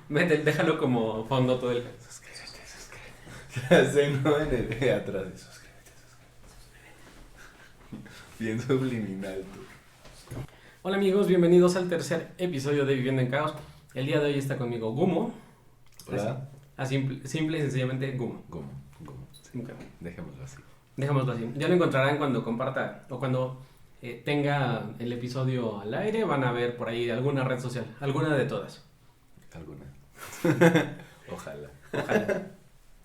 Vete, déjalo como fondo todo el... Suscríbete. Se no en el atrás de suscríbete. Bien subliminal tú. Hola amigos, bienvenidos al tercer episodio de Viviendo en Caos. El día de hoy está conmigo Gumo. Hola. Simple y sencillamente Gumo. Gumo. Sí. Dejémoslo así. Dejémoslo así. Ya lo encontrarán cuando comparta o cuando tenga el episodio al aire. Van a ver por ahí alguna red social, alguna de todas. ¿Alguna? Ojalá.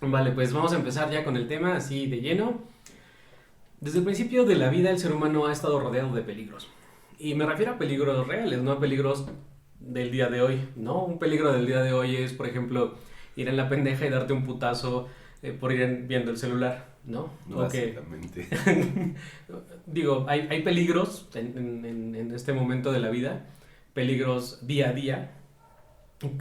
Vale, pues vamos a empezar ya con el tema así de lleno. Desde el principio de la vida el ser humano ha estado rodeado de peligros. Y me refiero a peligros reales, no a peligros del día de hoy, ¿no? Un peligro del día de hoy es, por ejemplo, ir en la pendeja y darte un putazo por ir viendo el celular, ¿no? Básicamente. Digo, hay peligros en este momento de la vida, peligros día a día,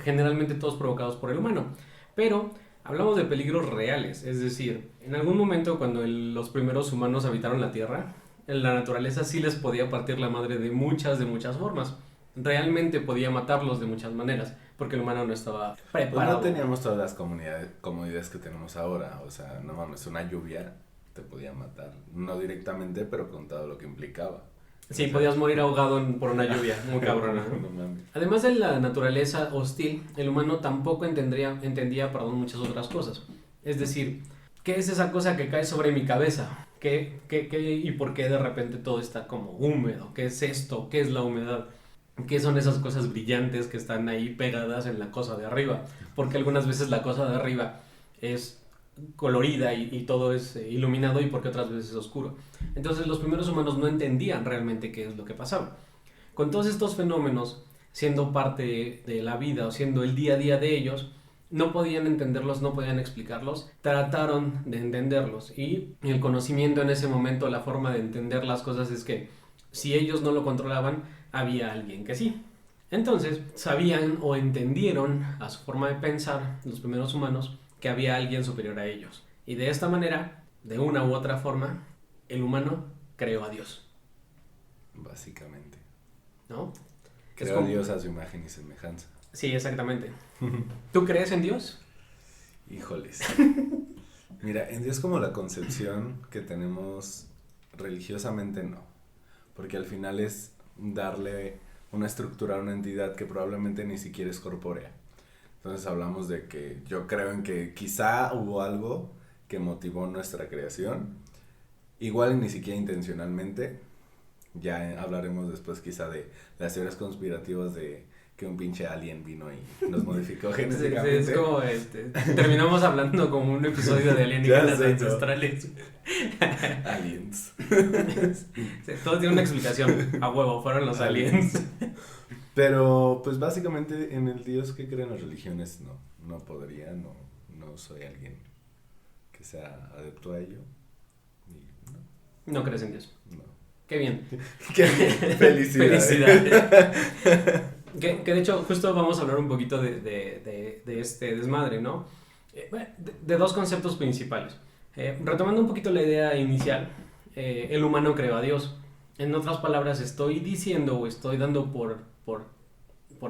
generalmente todos provocados por el humano, pero hablamos de peligros reales, es decir, en algún momento cuando los primeros humanos habitaron la Tierra, en la naturaleza sí les podía partir la madre de muchas formas. Realmente podía matarlos de muchas maneras, porque el humano no estaba preparado. Pues no teníamos todas las comodidades que tenemos ahora, o sea, no mames, una lluvia te podía matar, no directamente, pero con todo lo que implicaba. Sí, podías morir ahogado por una lluvia, muy cabrona, ¿no? No mames. Además de la naturaleza hostil, el humano tampoco entendía muchas otras cosas. Es decir, ¿qué es esa cosa que cae sobre mi cabeza? ¿Qué y por qué de repente todo está como húmedo? ¿Qué es esto? ¿Qué es la humedad? ¿Qué son esas cosas brillantes que están ahí pegadas en la cosa de arriba? Porque algunas veces la cosa de arriba es colorida y todo es iluminado y porque otras veces es oscuro. Entonces los primeros humanos no entendían realmente qué es lo que pasaba. Con todos estos fenómenos, siendo parte de la vida o siendo el día a día de ellos, no podían entenderlos, no podían explicarlos, trataron de entenderlos y el conocimiento en ese momento, la forma de entender las cosas es que si ellos no lo controlaban, había alguien que sí. Entonces sabían o entendieron a su forma de pensar los primeros humanos que había alguien superior a ellos. Y de esta manera, de una u otra forma, el humano creó a Dios. Básicamente. ¿No? Creó a Dios a su imagen y semejanza. Sí, exactamente. ¿Tú crees en Dios? Híjoles. Mira, en Dios como la concepción que tenemos religiosamente no. Porque al final es darle una estructura a una entidad que probablemente ni siquiera es corpórea. Entonces hablamos de que yo creo en que quizá hubo algo que motivó nuestra creación, igual y ni siquiera intencionalmente. Ya hablaremos después quizá de las teorías conspirativas de que un pinche alien vino y nos modificó genéticamente. Sí, es como terminamos hablando como un episodio de alienígenas ancestrales. Aliens. Sí, todo tiene una explicación. A huevo, fueron los aliens. Pero pues básicamente en el Dios que creen las religiones no podría, no soy alguien que sea adepto a ello. No crees en Dios. No. Qué bien. Qué bien. Felicidades. Que de hecho justo vamos a hablar un poquito de este desmadre, ¿no? De dos conceptos principales. Retomando un poquito la idea inicial, el humano creó a Dios. En otras palabras, estoy diciendo o estoy dando por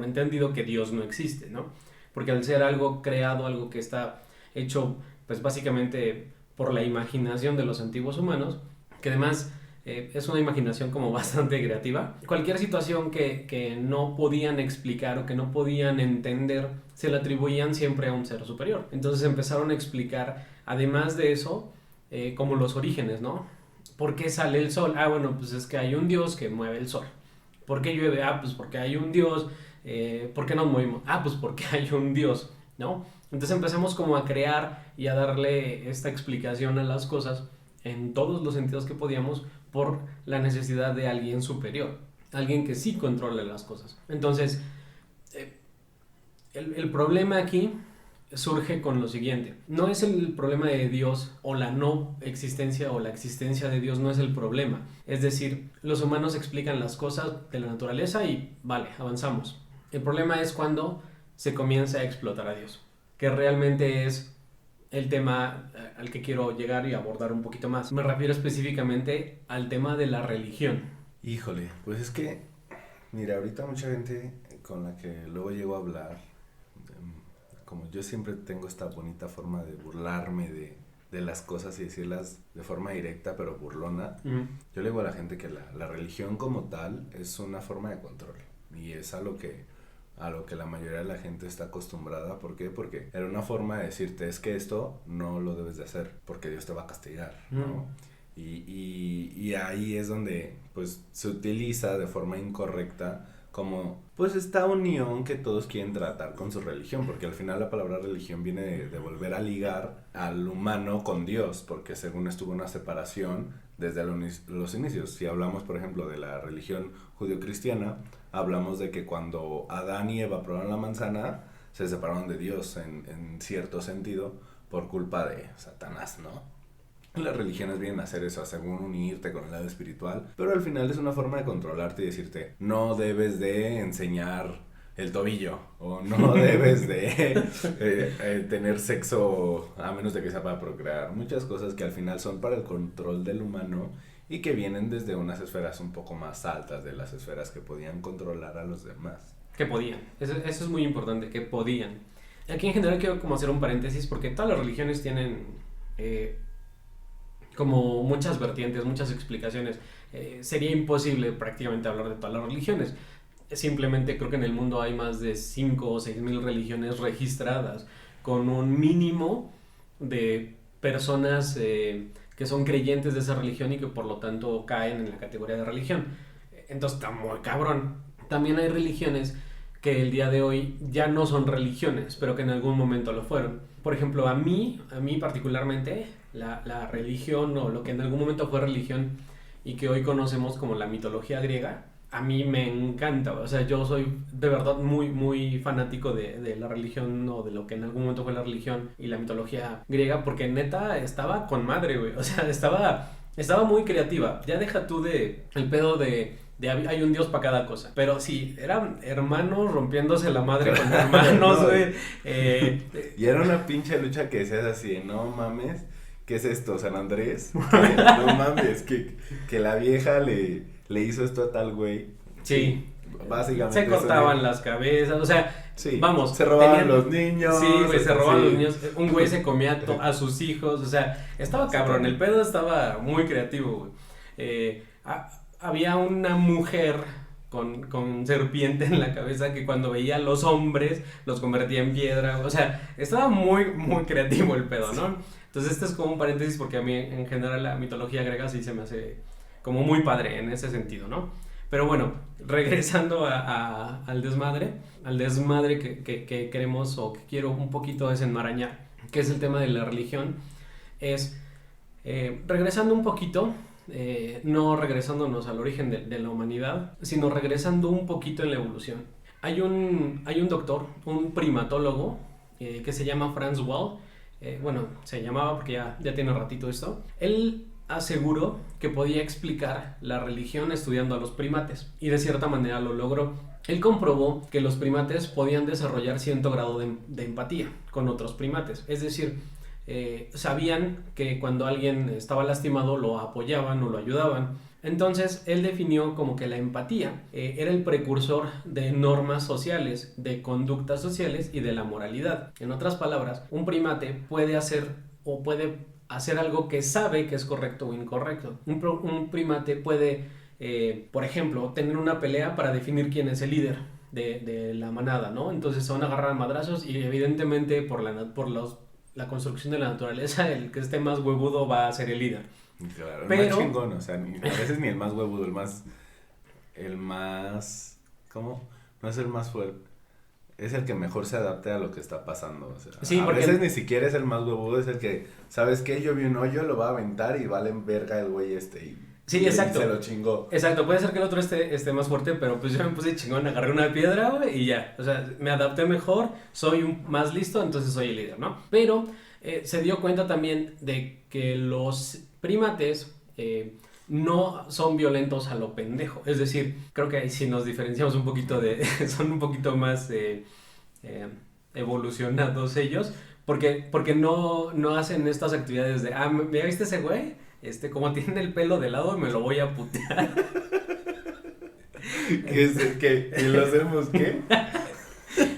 entendido que Dios no existe, ¿no? Porque al ser algo creado, algo que está hecho, pues básicamente por la imaginación de los antiguos humanos, que además es una imaginación como bastante creativa, cualquier situación que no podían explicar o que no podían entender, se le atribuían siempre a un ser superior. Entonces empezaron a explicar, además de eso, como los orígenes, ¿no? ¿Por qué sale el sol? Ah, bueno, pues es que hay un Dios que mueve el sol. ¿Por qué llueve? Ah, pues porque hay un Dios. ¿Por qué nos movimos? Ah, pues porque hay un Dios, ¿no? Entonces empezamos como a crear y a darle esta explicación a las cosas en todos los sentidos que podíamos por la necesidad de alguien superior, alguien que sí controle las cosas. Entonces, el problema aquí surge con lo siguiente. No es el problema de Dios o la no existencia o la existencia de Dios no es el problema. Es decir, los humanos explican las cosas de la naturaleza y vale, avanzamos. El problema es cuando se comienza a explotar a Dios, que realmente es el tema al que quiero llegar y abordar un poquito más. Me refiero específicamente al tema de la religión. Híjole, pues es que, mira, ahorita mucha gente con la que luego llego a hablar, como yo siempre tengo esta bonita forma de burlarme de las cosas y decirlas de forma directa pero burlona, yo le digo a la gente que la religión como tal es una forma de control y es a lo que la mayoría de la gente está acostumbrada. ¿Por qué? Porque era una forma de decirte, es que esto no lo debes de hacer porque Dios te va a castigar, ¿no? Y ahí es donde pues se utiliza de forma incorrecta como pues esta unión que todos quieren tratar con su religión, porque al final la palabra religión viene de volver a ligar al humano con Dios, porque según estuvo una separación desde los inicios. Si hablamos por ejemplo de la religión judio-cristiana, hablamos de que cuando Adán y Eva probaron la manzana se separaron de Dios en cierto sentido por culpa de Satanás, ¿no? Las religiones vienen a hacer eso, según unirte con el lado espiritual, pero al final es una forma de controlarte y decirte, no debes de enseñar el tobillo, o no debes de tener sexo a menos de que sea para procrear. Muchas cosas que al final son para el control del humano y que vienen desde unas esferas un poco más altas de las esferas que podían controlar a los demás. Que podían, eso es muy importante, que podían. Aquí en general quiero como hacer un paréntesis porque todas las religiones tienen como muchas vertientes, muchas explicaciones. Sería imposible prácticamente hablar de todas las religiones. Simplemente creo que en el mundo hay más de 5 o 6 mil religiones registradas con un mínimo de personas que son creyentes de esa religión y que por lo tanto caen en la categoría de religión. Entonces está muy cabrón. También hay religiones que el día de hoy ya no son religiones, pero que en algún momento lo fueron. Por ejemplo, a mí particularmente, la religión o lo que en algún momento fue religión y que hoy conocemos como la mitología griega, a mí me encanta. O sea, yo soy de verdad muy, muy fanático de la religión o de lo que en algún momento fue la religión y la mitología griega, porque neta estaba con madre, güey. O sea, estaba muy creativa. Ya deja tú el pedo de hay un dios para cada cosa. Pero sí, eran hermanos rompiéndose la madre con hermanos, güey. Y era una pinche lucha que decías así, no mames, ¿qué es esto, San Andrés? No mames, que la vieja le hizo esto a tal güey. Sí. Básicamente. Se cortaban las cabezas, o sea, sí, vamos. Se robaban los niños. Sí, güey, se robaban los niños. Un güey se comía a sus hijos, o sea, estaba cabrón. El pedo estaba muy creativo, güey. Había una mujer con serpiente en la cabeza que cuando veía a los hombres los convertía en piedra. O sea, estaba muy, muy creativo el pedo, ¿no? Entonces este es como un paréntesis porque a mí en general la mitología griega sí se me hace como muy padre en ese sentido, ¿no? Pero bueno, regresando al desmadre que queremos o que quiero un poquito desenmarañar, que es el tema de la religión, es regresando un poquito, no regresándonos al origen de la humanidad, sino regresando un poquito en la evolución. Hay un doctor, un primatólogo, que se llama Franz Wald. Bueno, se llamaba porque ya tiene ratito esto. Él aseguró que podía explicar la religión estudiando a los primates y de cierta manera lo logró. Él comprobó que los primates podían desarrollar cierto grado de empatía con otros primates, es decir, sabían que cuando alguien estaba lastimado lo apoyaban o lo ayudaban. Entonces él definió como que la empatía era el precursor de normas sociales, de conductas sociales y de la moralidad. En otras palabras, un primate puede hacer algo que sabe que es correcto o incorrecto. Un primate puede, por ejemplo, tener una pelea para definir quién es el líder de la manada, ¿no? Entonces se van a agarrar a madrazos y evidentemente por la construcción de la naturaleza, el que esté más huevudo va a ser el líder. Claro, el más chingón, o sea, a veces ni el más huevudo, el más, ¿cómo? No es el más fuerte, es el que mejor se adapte a lo que está pasando, o sea, sí, a veces ni siquiera es el más huevudo, es el que, ¿sabes qué? Yo vi un hoyo, lo va a aventar y vale en verga el güey sí, exacto. Se lo chingó. Exacto, puede ser que el otro esté más fuerte, pero pues yo me puse chingón, agarré una piedra, güey, y ya. O sea, me adapté mejor, soy más listo, entonces soy el líder, ¿no? Pero se dio cuenta también de que los primates no son violentos a lo pendejo. Es decir, creo que ahí sí nos diferenciamos un poquito son un poquito más evolucionados ellos, Porque no hacen estas actividades de, ¿ya viste ese güey? Como tiene el pelo de lado, me lo voy a putear. ¿Y lo hacemos qué?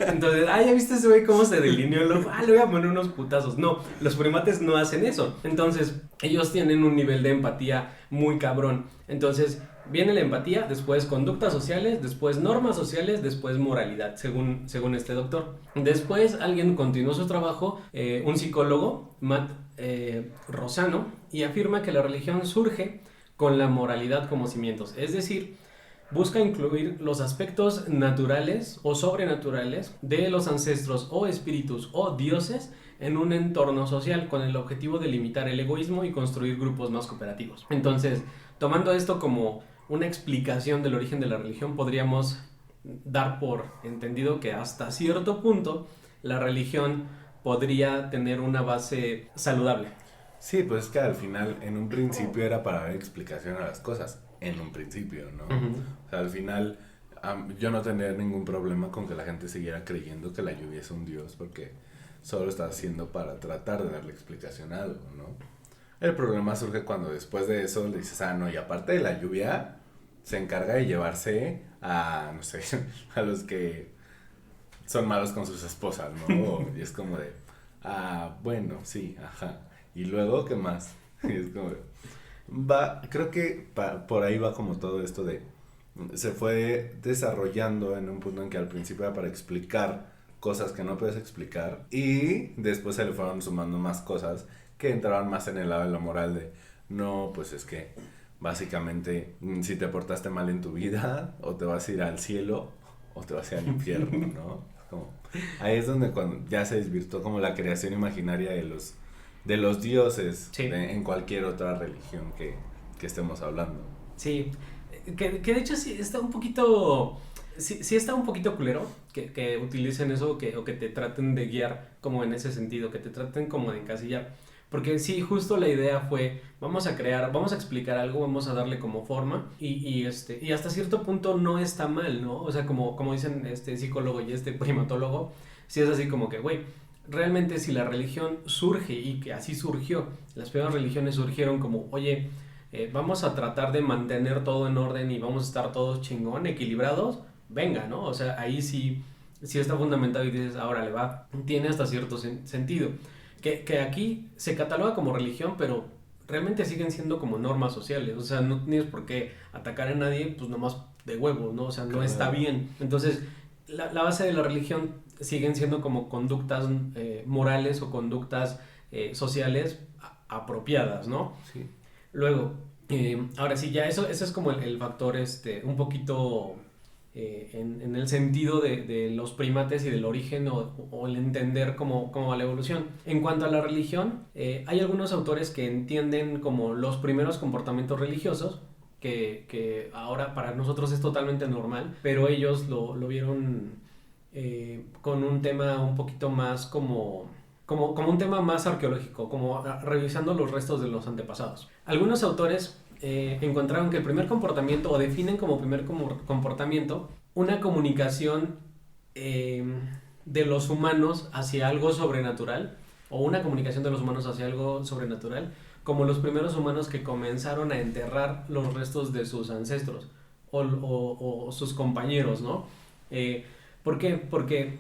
Entonces, ¿ya viste ese güey cómo se delineó el ojo? Le voy a poner unos putazos. No, los primates no hacen eso. Entonces, ellos tienen un nivel de empatía muy cabrón. Entonces, viene la empatía, después conductas sociales, después normas sociales, después moralidad, según este doctor. Después, alguien continuó su trabajo, un psicólogo, Matt Rosano, y afirma que la religión surge con la moralidad como cimientos. Es decir, busca incluir los aspectos naturales o sobrenaturales de los ancestros o espíritus o dioses en un entorno social con el objetivo de limitar el egoísmo y construir grupos más cooperativos. Entonces, tomando esto como una explicación del origen de la religión, podríamos dar por entendido que hasta cierto punto la religión podría tener una base saludable. Sí, pues es que al final, en un principio era para dar explicación a las cosas. En un principio, ¿no? Uh-huh. O sea, al final, yo no tendría ningún problema con que la gente siguiera creyendo que la lluvia es un dios, porque solo está haciendo para tratar de darle explicación a algo, ¿no? El problema surge cuando después de eso le dices, no, y aparte de la lluvia, se encarga de llevarse a, no sé, a los que son malos con sus esposas, ¿no? Y es como de, bueno, sí, ajá. Y luego, ¿qué más? Y es como de, creo que por ahí va como todo esto se fue desarrollando en un punto en que al principio era para explicar cosas que no puedes explicar y después se le fueron sumando más cosas que entraban más en el lado de lo moral de, no, pues es que básicamente si te portaste mal en tu vida o te vas a ir al cielo o te vas a ir al infierno, ¿no? Ahí es donde cuando ya se desvirtuó como la creación imaginaria de los dioses, sí, en cualquier otra religión que estemos hablando. Sí, que de hecho sí está un poquito, sí está un poquito culero que utilicen eso o que te traten de guiar como en ese sentido, que te traten como de encasillar. Porque sí, justo la idea fue, vamos a explicar algo, vamos a darle como forma y hasta cierto punto no está mal, ¿no? O sea, como dicen este psicólogo y este primatólogo, sí es así como que, güey, realmente si la religión surge y que así surgió, las primeras religiones surgieron como, oye, vamos a tratar de mantener todo en orden y vamos a estar todos chingón, equilibrados, venga, ¿no? O sea, ahí sí está fundamentado y dices, ahora le va, tiene hasta cierto sentido. Que aquí se cataloga como religión, pero realmente siguen siendo como normas sociales, o sea, no tienes por qué atacar a nadie, pues nomás de huevo, ¿no? O sea, no claro, está bien. Entonces, la base de la religión siguen siendo como conductas morales o conductas sociales apropiadas, ¿no? Sí. Luego, ahora sí, ya eso es como el factor un poquito en el sentido de los primates y del origen o el entender cómo va la evolución. En cuanto a la religión, hay algunos autores que entienden como los primeros comportamientos religiosos, que ahora para nosotros es totalmente normal, pero ellos lo vieron con un tema un poquito más como un tema más arqueológico, como revisando los restos de los antepasados. Algunos autores encontraron que el primer comportamiento, o definen como primer comportamiento, una comunicación de los humanos hacia algo sobrenatural, o una comunicación de los humanos hacia algo sobrenatural, como los primeros humanos que comenzaron a enterrar los restos de sus ancestros o sus compañeros, ¿no? ¿Por qué? Porque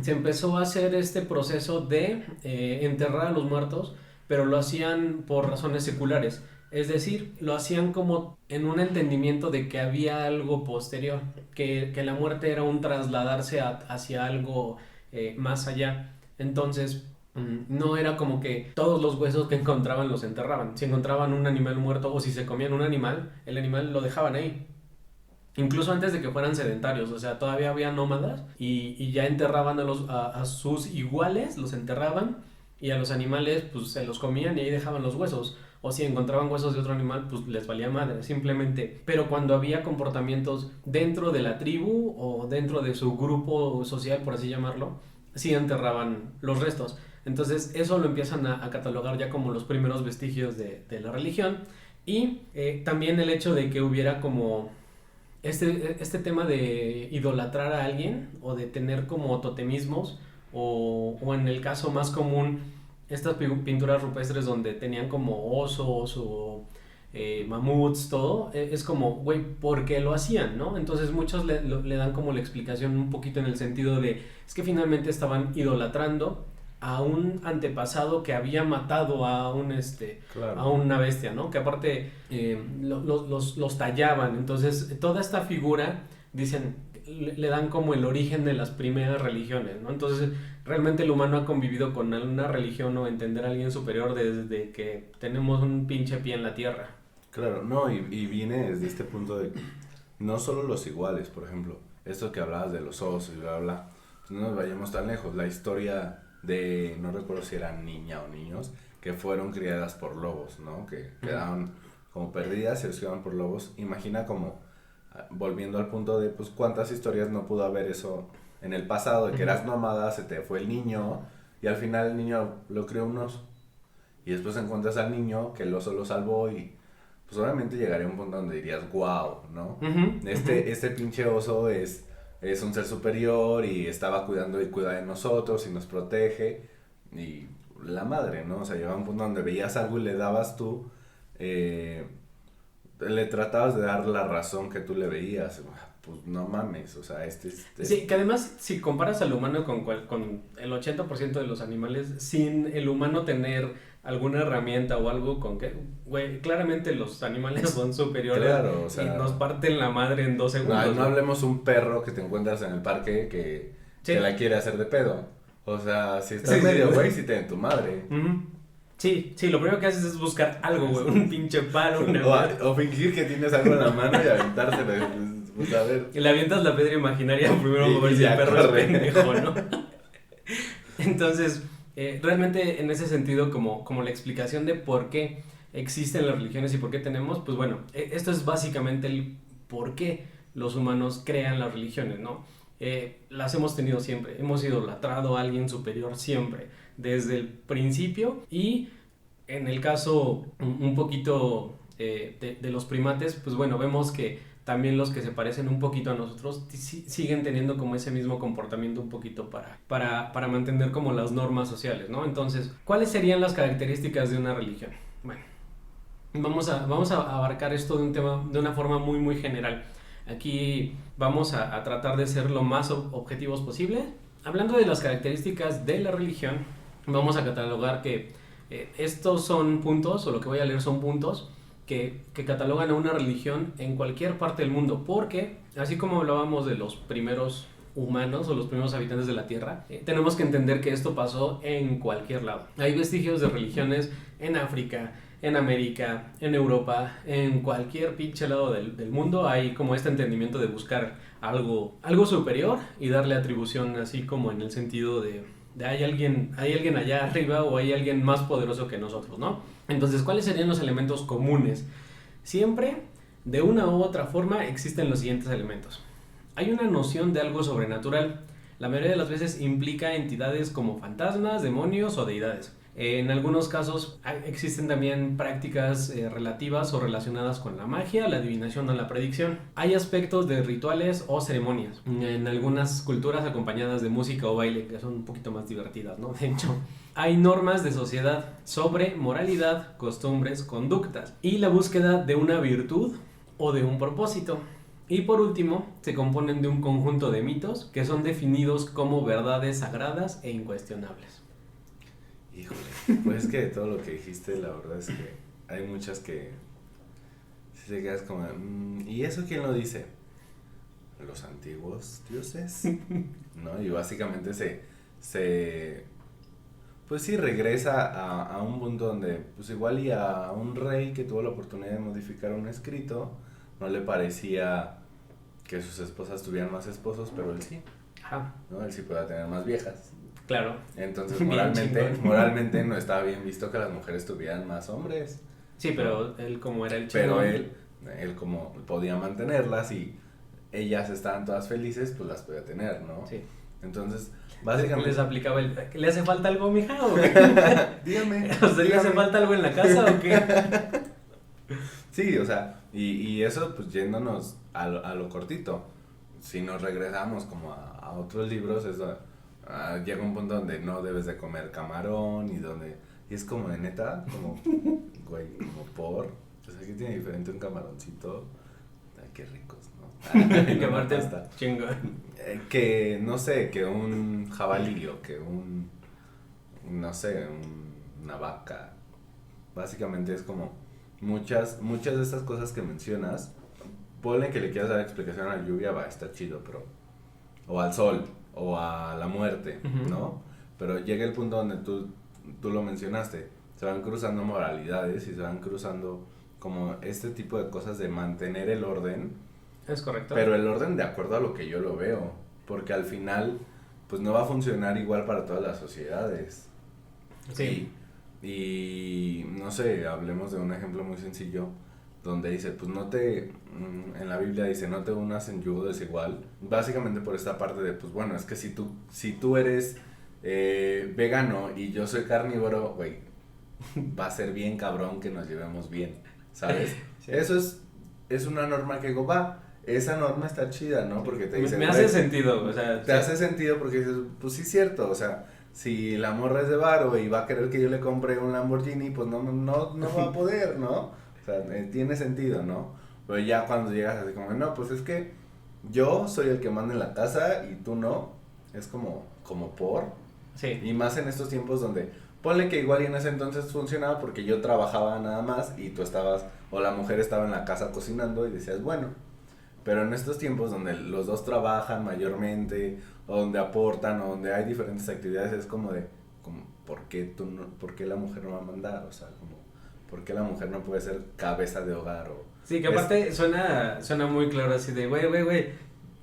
se empezó a hacer este proceso de enterrar a los muertos, pero lo hacían por razones seculares. Es decir, lo hacían como en un entendimiento de que había algo posterior, que la muerte era un trasladarse hacia algo más allá. Entonces, no era como que todos los huesos que encontraban los enterraban. Si encontraban un animal muerto o si se comían un animal, el animal lo dejaban ahí. Incluso antes de que fueran sedentarios, o sea, todavía había nómadas y ya enterraban a sus iguales, los enterraban, y a los animales pues se los comían y ahí dejaban los huesos. O si encontraban huesos de otro animal, pues les valía madre, simplemente. Pero cuando había comportamientos dentro de la tribu o dentro de su grupo social, por así llamarlo, sí enterraban los restos. Entonces eso lo empiezan a catalogar ya como los primeros vestigios de la religión. Y también el hecho de que hubiera como este tema de idolatrar a alguien o de tener como totemismos o en el caso más común, estas pinturas rupestres donde tenían como osos o mamuts, todo, es como, güey, ¿por qué lo hacían, no? Entonces muchos le dan como la explicación un poquito en el sentido de, es que finalmente estaban idolatrando a un antepasado que había matado a un Claro. a una bestia, ¿no? Que aparte los tallaban. Entonces, toda esta figura, dicen, le dan como el origen de las primeras religiones, ¿no? Entonces, realmente el humano ha convivido con una religión o entender a alguien superior desde que tenemos un pinche pie en la tierra. Claro, no, y viene desde este punto de no solo los iguales, por ejemplo, esto que hablabas de los osos y bla, bla, pues no nos vayamos tan lejos, la historia de, no recuerdo si eran niña o niños, que fueron criadas por lobos, ¿no? Que quedaron como perdidas y los criaban por lobos. Imagina como, volviendo al punto de, pues, cuántas historias no pudo haber eso en el pasado, de que eras nómada, se te fue el niño, y al final el niño lo crió un oso. Y después encuentras al niño que el oso lo salvó y pues obviamente llegaría a un punto donde dirías, wow, ¿no? Este pinche oso es un ser superior y estaba cuidando y cuida de nosotros y nos protege. Y la madre, ¿no? O sea, llegaba a un punto donde veías algo y le dabas tú, le tratabas de dar la razón que tú le veías. Pues no mames, o sea, Sí, que además, si comparas al humano con el 80% de los animales, sin el humano tener alguna herramienta o algo con que, güey, claramente los animales son superiores. Claro, o sea, y nos parten la madre en 2 segundos. No hablemos un perro que te encuentras en el parque Sí. que la quiere hacer de pedo. O sea, si estás Sí, medio sí. güey, si te tu madre. Sí, sí, lo primero que haces es buscar algo, güey, un pinche palo, una madre. O fingir que tienes algo en la mano y aventárselo. Pues a ver. Y le avientas la piedra imaginaria primero Y a ver si ya el perro corre. es pendejo, ¿no? Entonces, realmente en ese sentido, como la explicación de por qué existen las religiones y por qué tenemos, pues bueno, esto es básicamente el por qué los humanos crean las religiones, ¿no? Las hemos tenido siempre, hemos idolatrado a alguien superior siempre, desde el principio, y en el caso un poquito de los primates, pues bueno, vemos que también los que se parecen un poquito a nosotros siguen teniendo como ese mismo comportamiento un poquito para mantener como las normas sociales, ¿no? Entonces, ¿cuáles serían las características de una religión? Bueno, vamos a abarcar esto de un tema de una forma muy, muy general. Aquí vamos a tratar de ser lo más objetivos posible. Hablando de las características de la religión, vamos a catalogar que estos son puntos, o lo que voy a leer son puntos, que catalogan a una religión en cualquier parte del mundo, porque así como hablábamos de los primeros humanos o los primeros habitantes de la Tierra, tenemos que entender que esto pasó en cualquier lado. Hay vestigios de religiones en África, en América, en Europa, en cualquier pinche lado del mundo hay como este entendimiento de buscar algo superior y darle atribución, así como en el sentido de hay alguien allá arriba o hay alguien más poderoso que nosotros, ¿no? Entonces, ¿cuáles serían los elementos comunes? Siempre, de una u otra forma, existen los siguientes elementos. Hay una noción de algo sobrenatural. La mayoría de las veces implica entidades como fantasmas, demonios o deidades. En algunos casos existen también prácticas relativas o relacionadas con la magia, la adivinación o la predicción. Hay aspectos de rituales o ceremonias, en algunas culturas acompañadas de música o baile, que son un poquito más divertidas, ¿no? De hecho, hay normas de sociedad sobre moralidad, costumbres, conductas y la búsqueda de una virtud o de un propósito. Y por último, se componen de un conjunto de mitos que son definidos como verdades sagradas e incuestionables. Híjole, pues es que de todo lo que dijiste, la verdad es que hay muchas que si te quedas como, ¿y eso quién lo dice? Los antiguos dioses, ¿no? Y básicamente pues sí regresa a un punto donde, pues igual y a un rey que tuvo la oportunidad de modificar un escrito, no le parecía que sus esposas tuvieran más esposos, pero él sí, Ajá. ¿no? Él sí podía tener más viejas. Claro. Entonces Bien moralmente no estaba bien visto que las mujeres tuvieran más hombres. Sí, pero él como era el chingón. Pero él como podía mantenerlas y ellas estaban todas felices, pues las podía tener, ¿no? Sí. Entonces, básicamente... Les aplicaba ¿le hace falta algo, mija, o qué? Dígame. ¿A usted le hace falta algo en la casa o qué? Sí, o sea, y eso pues yéndonos a lo cortito. Si nos regresamos como a otros libros, llega un punto donde no debes de comer camarón y es como de neta, como, güey, como pues aquí tiene diferente un camaroncito, ay, qué ricos, ¿no? Que aparte es chingón. Que, no sé, que un jabalí o que no sé, una vaca, básicamente es como muchas de estas cosas que mencionas, ponle que le quieras dar explicación a la lluvia, va, está chido, pero, o al sol, o a la muerte, ¿no? Pero llega el punto donde tú lo mencionaste, se van cruzando moralidades y se van cruzando como este tipo de cosas de mantener el orden. Es correcto. Pero el orden de acuerdo a lo que yo lo veo, porque al final, pues no va a funcionar igual para todas las sociedades. Sí. Y no sé, hablemos de un ejemplo muy sencillo, donde dice, pues en la Biblia dice, no te unas en yugo desigual, básicamente por esta parte de, pues bueno, es que si tú eres vegano y yo soy carnívoro, güey, va a ser bien cabrón que nos llevemos bien, ¿sabes? Sí. Eso es una norma que digo, esa norma está chida, ¿no? Porque te dice, me hace sentido, o sea, te hace sentido porque dices, pues sí es cierto, o sea, si la morra es de varo y va a querer que yo le compre un Lamborghini, pues no va a poder, ¿no? O sea, tiene sentido, ¿no? Pero ya cuando llegas así como, no, pues es que yo soy el que manda en la casa y tú no, es como por. Sí. Y más en estos tiempos donde, ponle que igual y en ese entonces funcionaba porque yo trabajaba nada más y tú estabas, o la mujer estaba en la casa cocinando y decías, bueno, pero en estos tiempos donde los dos trabajan mayormente, o donde aportan, o donde hay diferentes actividades, es como ¿por qué la mujer no va a mandar? O sea, como, ¿por qué la mujer no puede ser cabeza de hogar? Sí, que aparte suena muy claro así de, güey,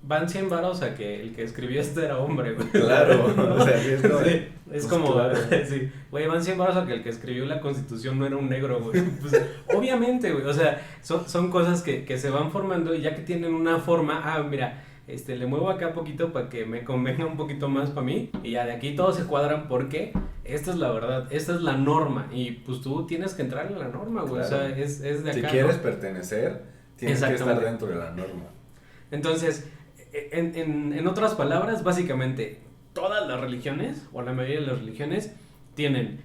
van 100 varos a que el que escribió esto era hombre, güey. Claro, o sea, sí, es como, claro. Sí, güey, van 100 varos a que el que escribió la Constitución no era un negro, güey. Pues, obviamente, güey, o sea, son cosas que se van formando y ya que tienen una forma, mira, le muevo acá poquito para que me convenga un poquito más para mí y ya de aquí todos se cuadran porque esta es la verdad, esta es la norma y pues tú tienes que entrar en la norma, güey, claro. O sea, es de acá. Si quieres pertenecer, tienes que estar dentro de la norma. Entonces, en otras palabras, básicamente, todas las religiones, o la mayoría de las religiones, tienen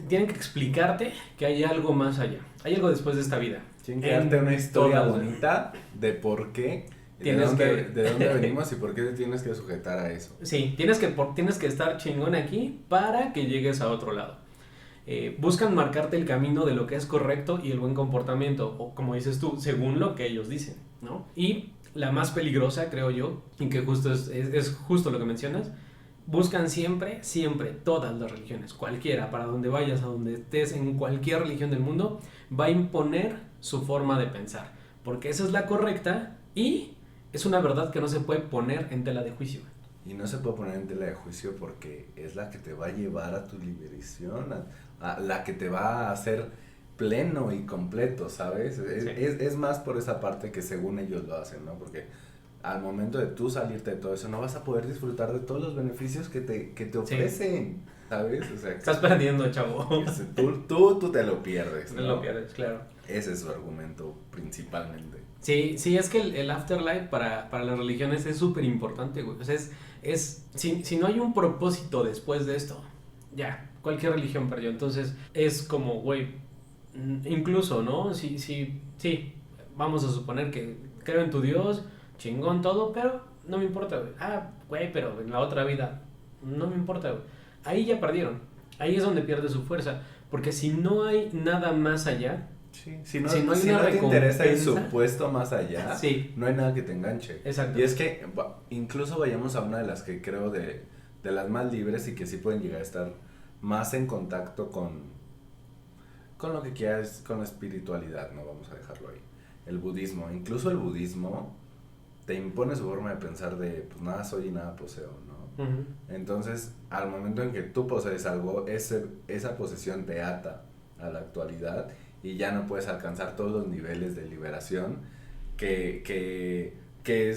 que explicarte que hay algo más allá, hay algo después de esta vida. Tienen que darte una historia bonita de por qué, de dónde venimos y por qué te tienes que sujetar a eso. Sí, tienes que estar chingón aquí para que llegues a otro lado. Buscan marcarte el camino de lo que es correcto y el buen comportamiento, o como dices tú, según lo que ellos dicen, ¿no? Y la más peligrosa, creo yo, y que justo es justo lo que mencionas, buscan siempre, todas las religiones, cualquiera, para donde vayas, a donde estés, en cualquier religión del mundo, va a imponer su forma de pensar, porque esa es la correcta y es una verdad que no se puede poner en tela de juicio. Y no se puede poner en tela de juicio porque es la que te va a llevar a tu liberación, a la que te va a hacer pleno y completo, ¿sabes? Sí. Es más por esa parte que según ellos lo hacen, ¿no? Porque al momento de tú salirte de todo eso, no vas a poder disfrutar de todos los beneficios que te ofrecen, sí. ¿Sabes? O sea, estás perdiendo, chavo. Tú te lo pierdes, ¿no? Te lo pierdes, claro. Ese es su argumento principalmente. Sí, es que el afterlife para las religiones es súper importante, güey. O sea, si no hay un propósito después de esto, ya, cualquier religión perdió. Entonces, es como, güey, incluso, ¿no? Sí, vamos a suponer que creo en tu Dios, chingón todo, pero no me importa, güey. Güey, pero en la otra vida, no me importa, güey. Ahí ya perdieron. Ahí es donde pierde su fuerza. Porque si no hay nada más allá... Sí, si no te interesa el supuesto más allá, sí. No hay nada que te enganche. Exacto. Y es que incluso vayamos a una de las que creo de las más libres y que sí pueden llegar a estar más en contacto con lo que quieras, con la espiritualidad, ¿no? Vamos a dejarlo ahí. El budismo. Incluso el budismo te impone su forma de pensar de, pues nada soy y nada poseo, ¿no? Uh-huh. Entonces, al momento en que tú posees algo, esa posesión te ata a la actualidad y ya no puedes alcanzar todos los niveles de liberación que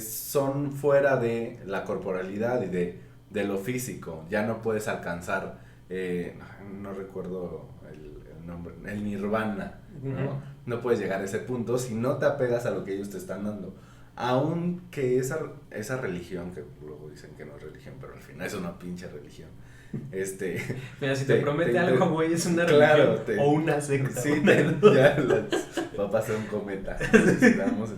son fuera de la corporalidad y de lo físico. Ya no puedes alcanzar, no recuerdo el nombre, el nirvana, ¿no? Uh-huh. No puedes llegar a ese punto si no te apegas a lo que ellos te están dando. aunque esa religión, que luego dicen que no es religión, pero al final es una pinche religión, Mira, si te promete algo, güey, es una religión o una secta. Sí, ya va a pasar un cometa. Necesitamos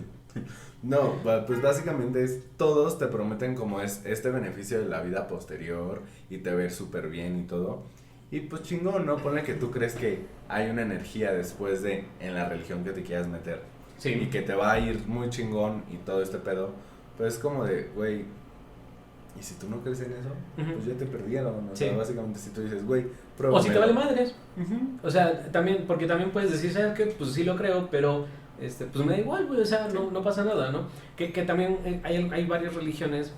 no, pues básicamente todos te prometen como es este beneficio de la vida posterior y te ves súper bien y todo. Y pues chingón, ¿no? Ponle que tú crees que hay una energía después en la religión que te quieras meter. Sí. Y que te va a ir muy chingón y todo este pedo. Pues es como de, güey, y si tú no crees en eso, pues ya te perdieron. O sea, básicamente si tú dices, güey, pruébamelo. O si te vale madres. O sea, también, porque también puedes decir, ¿sabes qué? Pues sí lo creo, pero pues me da igual, güey, o sea, no pasa nada, ¿no? Que también hay varias religiones,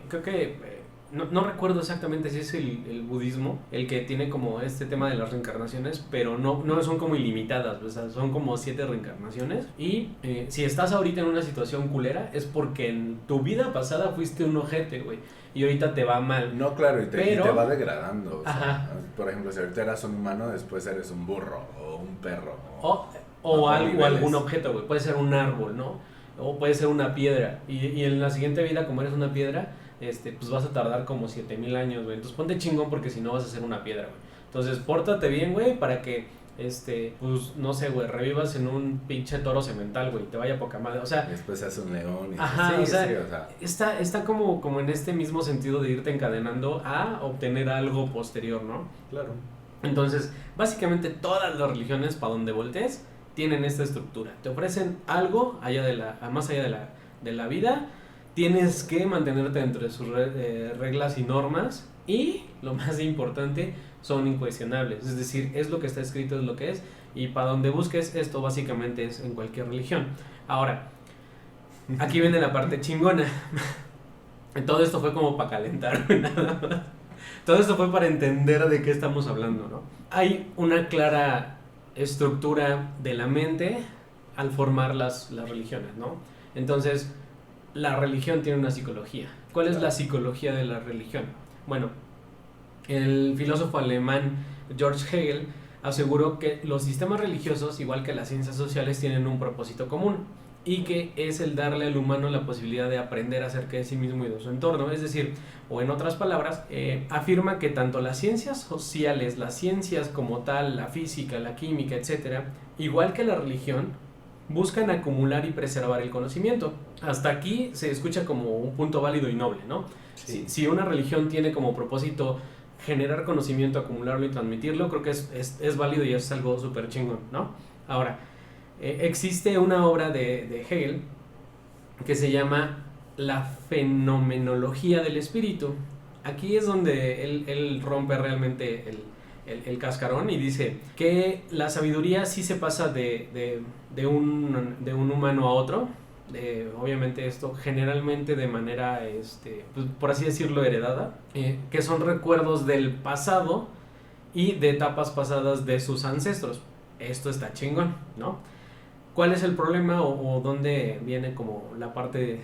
creo que, no recuerdo exactamente si es el budismo, el que tiene como este tema de las reencarnaciones, pero no son como ilimitadas, o sea, son como 7 reencarnaciones, y si estás ahorita en una situación culera, es porque en tu vida pasada fuiste un ojete, güey, y ahorita te va mal. No, claro, y te va degradando, o sea, por ejemplo, si ahorita eras un humano, después eres un burro, o un perro, o algún objeto, güey, puede ser un árbol, ¿no? O puede ser una piedra, y en la siguiente vida, como eres una piedra, pues vas a tardar como 7000 años, güey, entonces ponte chingón porque si no vas a ser una piedra, güey, entonces pórtate bien, güey, para que, pues, no sé, güey, revivas en un pinche toro semental, güey, te vaya poca madre, o sea... Después haces un león y... Ajá, o sea, está como en este mismo sentido de irte encadenando a obtener algo posterior, ¿no? Claro. Entonces, básicamente todas las religiones, para donde voltees, tienen esta estructura. Te ofrecen algo más allá de la vida. Tienes que mantenerte dentro de sus reglas y normas. Y lo más importante, son incuestionables. Es decir, es lo que está escrito, es lo que es. Y para donde busques, esto básicamente es en cualquier religión. Ahora, aquí viene la parte chingona. Todo esto fue como para calentar, nada más. Todo esto fue para entender de qué estamos hablando, ¿no? Hay una clara estructura de la mente al formar las religiones, ¿no? Entonces, la religión tiene una psicología. ¿Cuál es la psicología de la religión? Bueno, el filósofo alemán George Hegel aseguró que los sistemas religiosos, igual que las ciencias sociales, tienen un propósito común, y que es el darle al humano la posibilidad de aprender acerca de sí mismo y de su entorno. Es decir, o en otras palabras, afirma que tanto las ciencias sociales, las ciencias como tal, la física, la química, etcétera, igual que la religión, buscan acumular y preservar el conocimiento. Hasta aquí se escucha como un punto válido y noble, ¿no? Sí. Si una religión tiene como propósito generar conocimiento, acumularlo y transmitirlo, creo que es válido y es algo súper chingón, ¿no? Ahora, existe una obra de Hegel que se llama La fenomenología del espíritu. Aquí es donde él rompe realmente el cascarón y dice que la sabiduría sí se pasa de un humano a otro. Obviamente esto generalmente de manera, pues, por así decirlo, heredada, que son recuerdos del pasado y de etapas pasadas de sus ancestros. Esto está chingón, ¿no? ¿Cuál es el problema o dónde viene como la parte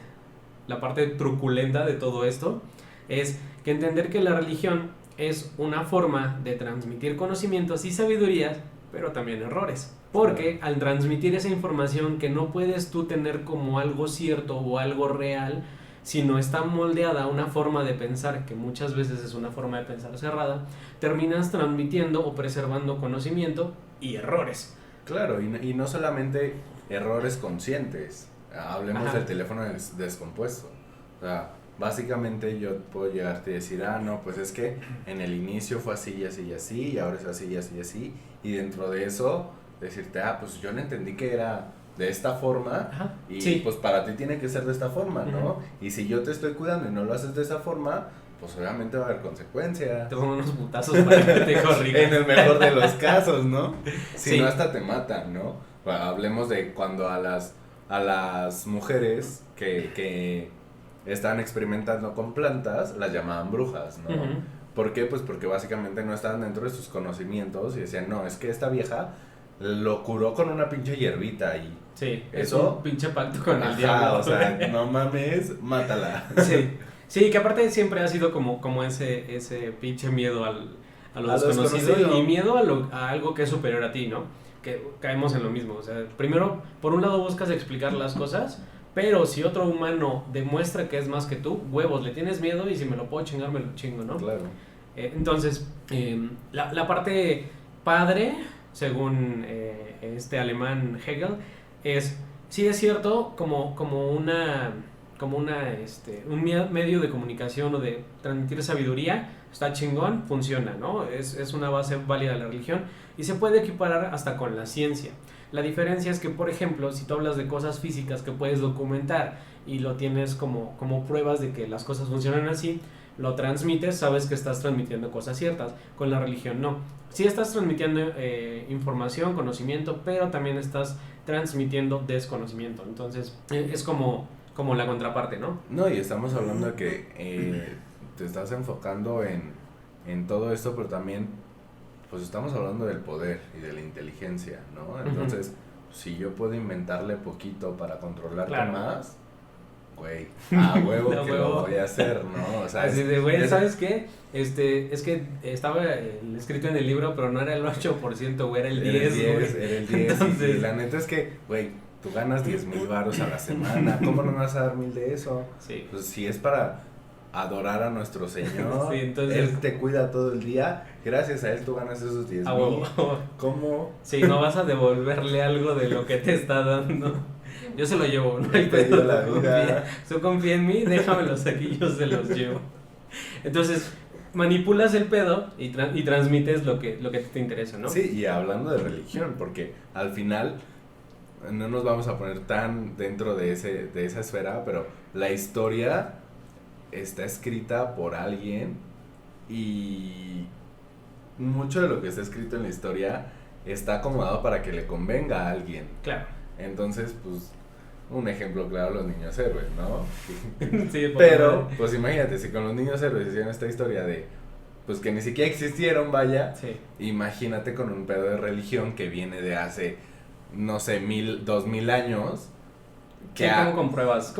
truculenta de todo esto? Es que entender que la religión es una forma de transmitir conocimientos y sabidurías, pero también errores. Porque al transmitir esa información que no puedes tú tener como algo cierto o algo real, sino está moldeada a una forma de pensar que muchas veces es una forma de pensar cerrada, terminas transmitiendo o preservando conocimiento y errores. Claro, y no solamente errores conscientes, hablemos del teléfono descompuesto. O sea, básicamente yo puedo llegarte y decir, no, pues es que en el inicio fue así y así y así, y ahora es así y así y así, y dentro de eso decirte, pues yo no entendí que era de esta forma, y pues para ti tiene que ser de esta forma, ¿no? Y si yo te estoy cuidando y no lo haces de esa forma, pues obviamente va a haber consecuencias. Te pongo unos putazos para que te corrijan. En el mejor de los casos, ¿no? Si no, hasta te matan, ¿no? Bueno, hablemos de cuando a las mujeres que estaban experimentando con plantas, las llamaban brujas, ¿no? ¿Por qué? Pues porque básicamente no estaban dentro de sus conocimientos y decían, no, es que esta vieja lo curó con una pinche hierbita y... Sí, eso, es un pinche pacto con el diablo. O sea, no mames, mátala. Sí, que aparte siempre ha sido como ese pinche miedo a lo desconocido y miedo a algo que es superior a ti, ¿no? Que caemos en lo mismo, o sea, primero, por un lado buscas explicar las cosas, Pero si otro humano demuestra que es más que tú, huevos, le tienes miedo y si me lo puedo chingar, me lo chingo, ¿no? Claro. Entonces, la parte padre, según este alemán Hegel, sí es cierto, un medio de comunicación o de transmitir sabiduría, está chingón, funciona, ¿no? Es una base válida de la religión y se puede equiparar hasta con la ciencia. La diferencia es que, por ejemplo, si tú hablas de cosas físicas que puedes documentar y lo tienes como pruebas de que las cosas funcionan así, lo transmites, sabes que estás transmitiendo cosas ciertas. Con la religión no. Sí estás transmitiendo información, conocimiento, pero también estás transmitiendo desconocimiento. Entonces, es como la contraparte, ¿no? No, y estamos hablando de que te estás enfocando en todo esto, pero también, pues estamos hablando del poder y de la inteligencia, ¿no? Entonces, si yo puedo inventarle poquito para controlarte más, güey, a huevo que lo voy a hacer, ¿no? O sea, así de, güey, ¿sabes qué? Es que estaba escrito en el libro, pero no era el 8%, güey, era el 10, güey. Era el 10, entonces, y la neta es que, güey, tú ganas 10,000 varos a la semana, ¿cómo no me vas a dar 1,000 de eso? Sí. Pues si es para adorar a nuestro Señor, sí, entonces, Él te cuida todo el día, gracias a Él tú ganas esos 10,000. ¿Cómo? Sí, no vas a devolverle algo de lo que te está dando. Yo se lo llevo, no hay pedo, la vida. Tú confía en mí, déjamelos aquí, yo se los llevo. Entonces, manipulas el pedo y transmites lo que te interesa, ¿no? Sí, y hablando de religión, porque al final no nos vamos a poner tan dentro de esa esfera, pero la historia está escrita por alguien y mucho de lo que está escrito en la historia está acomodado para que le convenga a alguien. Claro. Entonces, pues, un ejemplo claro, los niños héroes, ¿no? Sí, pero, pues imagínate, si con los niños héroes hicieron esta historia de, pues que ni siquiera existieron, vaya, sí. Imagínate con un pedo de religión que viene de hace, no sé, 2,000 años. Sí, ¿cómo compruebas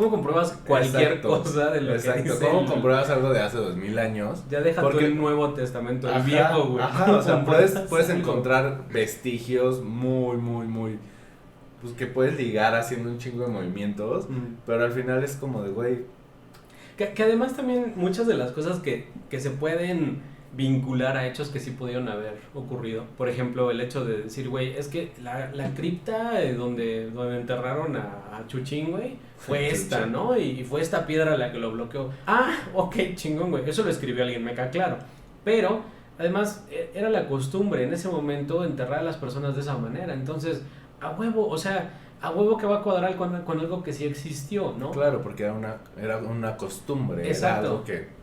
cualquier cosa de lo que dice? ¿Cómo compruebas algo de hace 2,000 años? Ya deja porque el Nuevo Testamento, el viejo, güey. Ajá, o sea, puedes encontrar vestigios muy, pues que puedes ligar haciendo un chingo de movimientos, pero al final es como de, güey. Que además también muchas de las cosas que se pueden vincular a hechos que sí pudieron haber ocurrido. Por ejemplo, el hecho de decir, güey, es que la cripta donde enterraron a Chuchín, güey, fue esta, ¿no? Y fue esta piedra la que lo bloqueó. Ah, ok, chingón, güey. Eso lo escribió alguien, me queda claro. Pero, además, era la costumbre en ese momento enterrar a las personas de esa manera. Entonces, a huevo que va a cuadrar con algo que sí existió, ¿no? Claro, porque era una costumbre. Exacto. Era algo que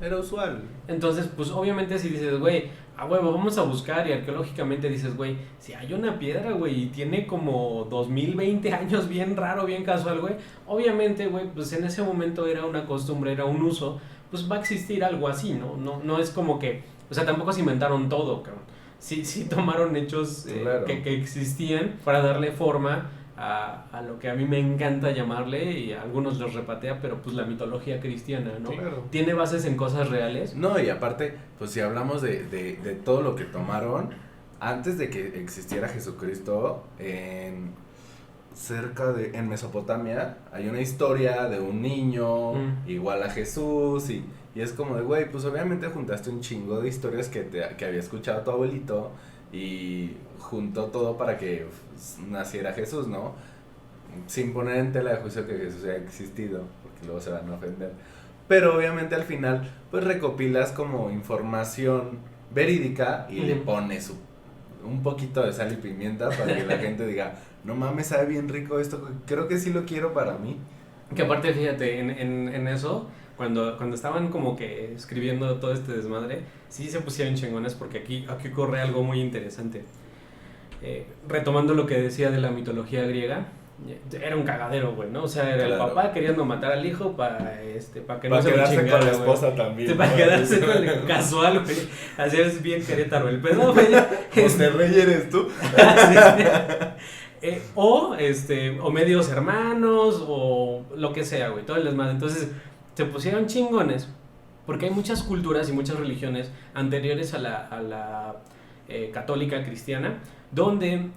era usual. Entonces, pues obviamente si dices, güey, a huevo, vamos a buscar y arqueológicamente dices, güey, si hay una piedra, güey, y tiene como 2020 años, bien raro, bien casual, güey, obviamente, güey, pues en ese momento era una costumbre, era un uso, pues va a existir algo así, ¿no? No es como que, o sea, tampoco se inventaron todo, cabrón. Sí tomaron hechos claro. que existían para darle forma a lo que a mí me encanta llamarle, y a algunos los repatea, pero pues la mitología cristiana, ¿no? Claro. Tiene bases en cosas reales. No, y aparte, pues si hablamos de todo lo que tomaron, antes de que existiera Jesucristo, en Mesopotamia, hay una historia de un niño igual a Jesús, y es como de, güey, pues obviamente juntaste un chingo de historias que había escuchado tu abuelito, y juntó todo para que naciera Jesús, ¿no? Sin poner en tela de juicio que Jesús haya existido, porque luego se van a ofender. Pero obviamente al final, pues recopilas como información verídica y le pones un poquito de sal y pimienta para que la gente diga, no mames, sabe bien rico esto, creo que sí lo quiero para mí. Que aparte, fíjate, en eso, cuando estaban como que escribiendo todo este desmadre, sí se pusieron chingones, porque aquí ocurre algo muy interesante. Retomando lo que decía de la mitología griega, era un cagadero, güey, ¿no? O sea, era claro. El papá queriendo matar al hijo para que no se lo chingara, con la esposa, güey. También. Para quedarse con el casual, güey. Así es bien Querétaro el pedo, güey. Monterrey eres tú. O medios hermanos, o lo que sea, güey, todo el desmadre. Entonces, se pusieron chingones, porque hay muchas culturas y muchas religiones anteriores a la católica cristiana, donde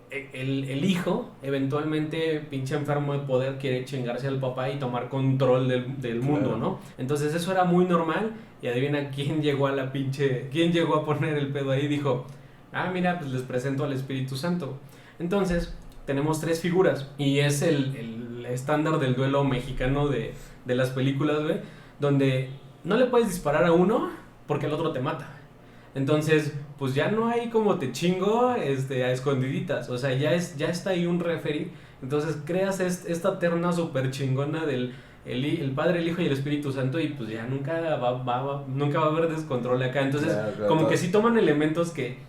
el hijo, eventualmente, pinche enfermo de poder, quiere chingarse al papá y tomar control del mundo, Claro. ¿no? Entonces eso era muy normal. Y adivina quién llegó a la pinche. ¿Quién llegó a poner el pedo ahí? Dijo: ah, mira, pues les presento al Espíritu Santo. Entonces, tenemos tres figuras. Y es el estándar del duelo mexicano de las películas, güey. Donde no le puedes disparar a uno porque el otro te mata. Entonces, pues ya no hay como te chingo a escondiditas. O sea, ya está ahí un referee. Entonces creas esta terna súper chingona del el Padre, el Hijo y el Espíritu Santo. Y pues ya nunca va a haber descontrol acá. Entonces, Claro, como todo. que sí toman elementos que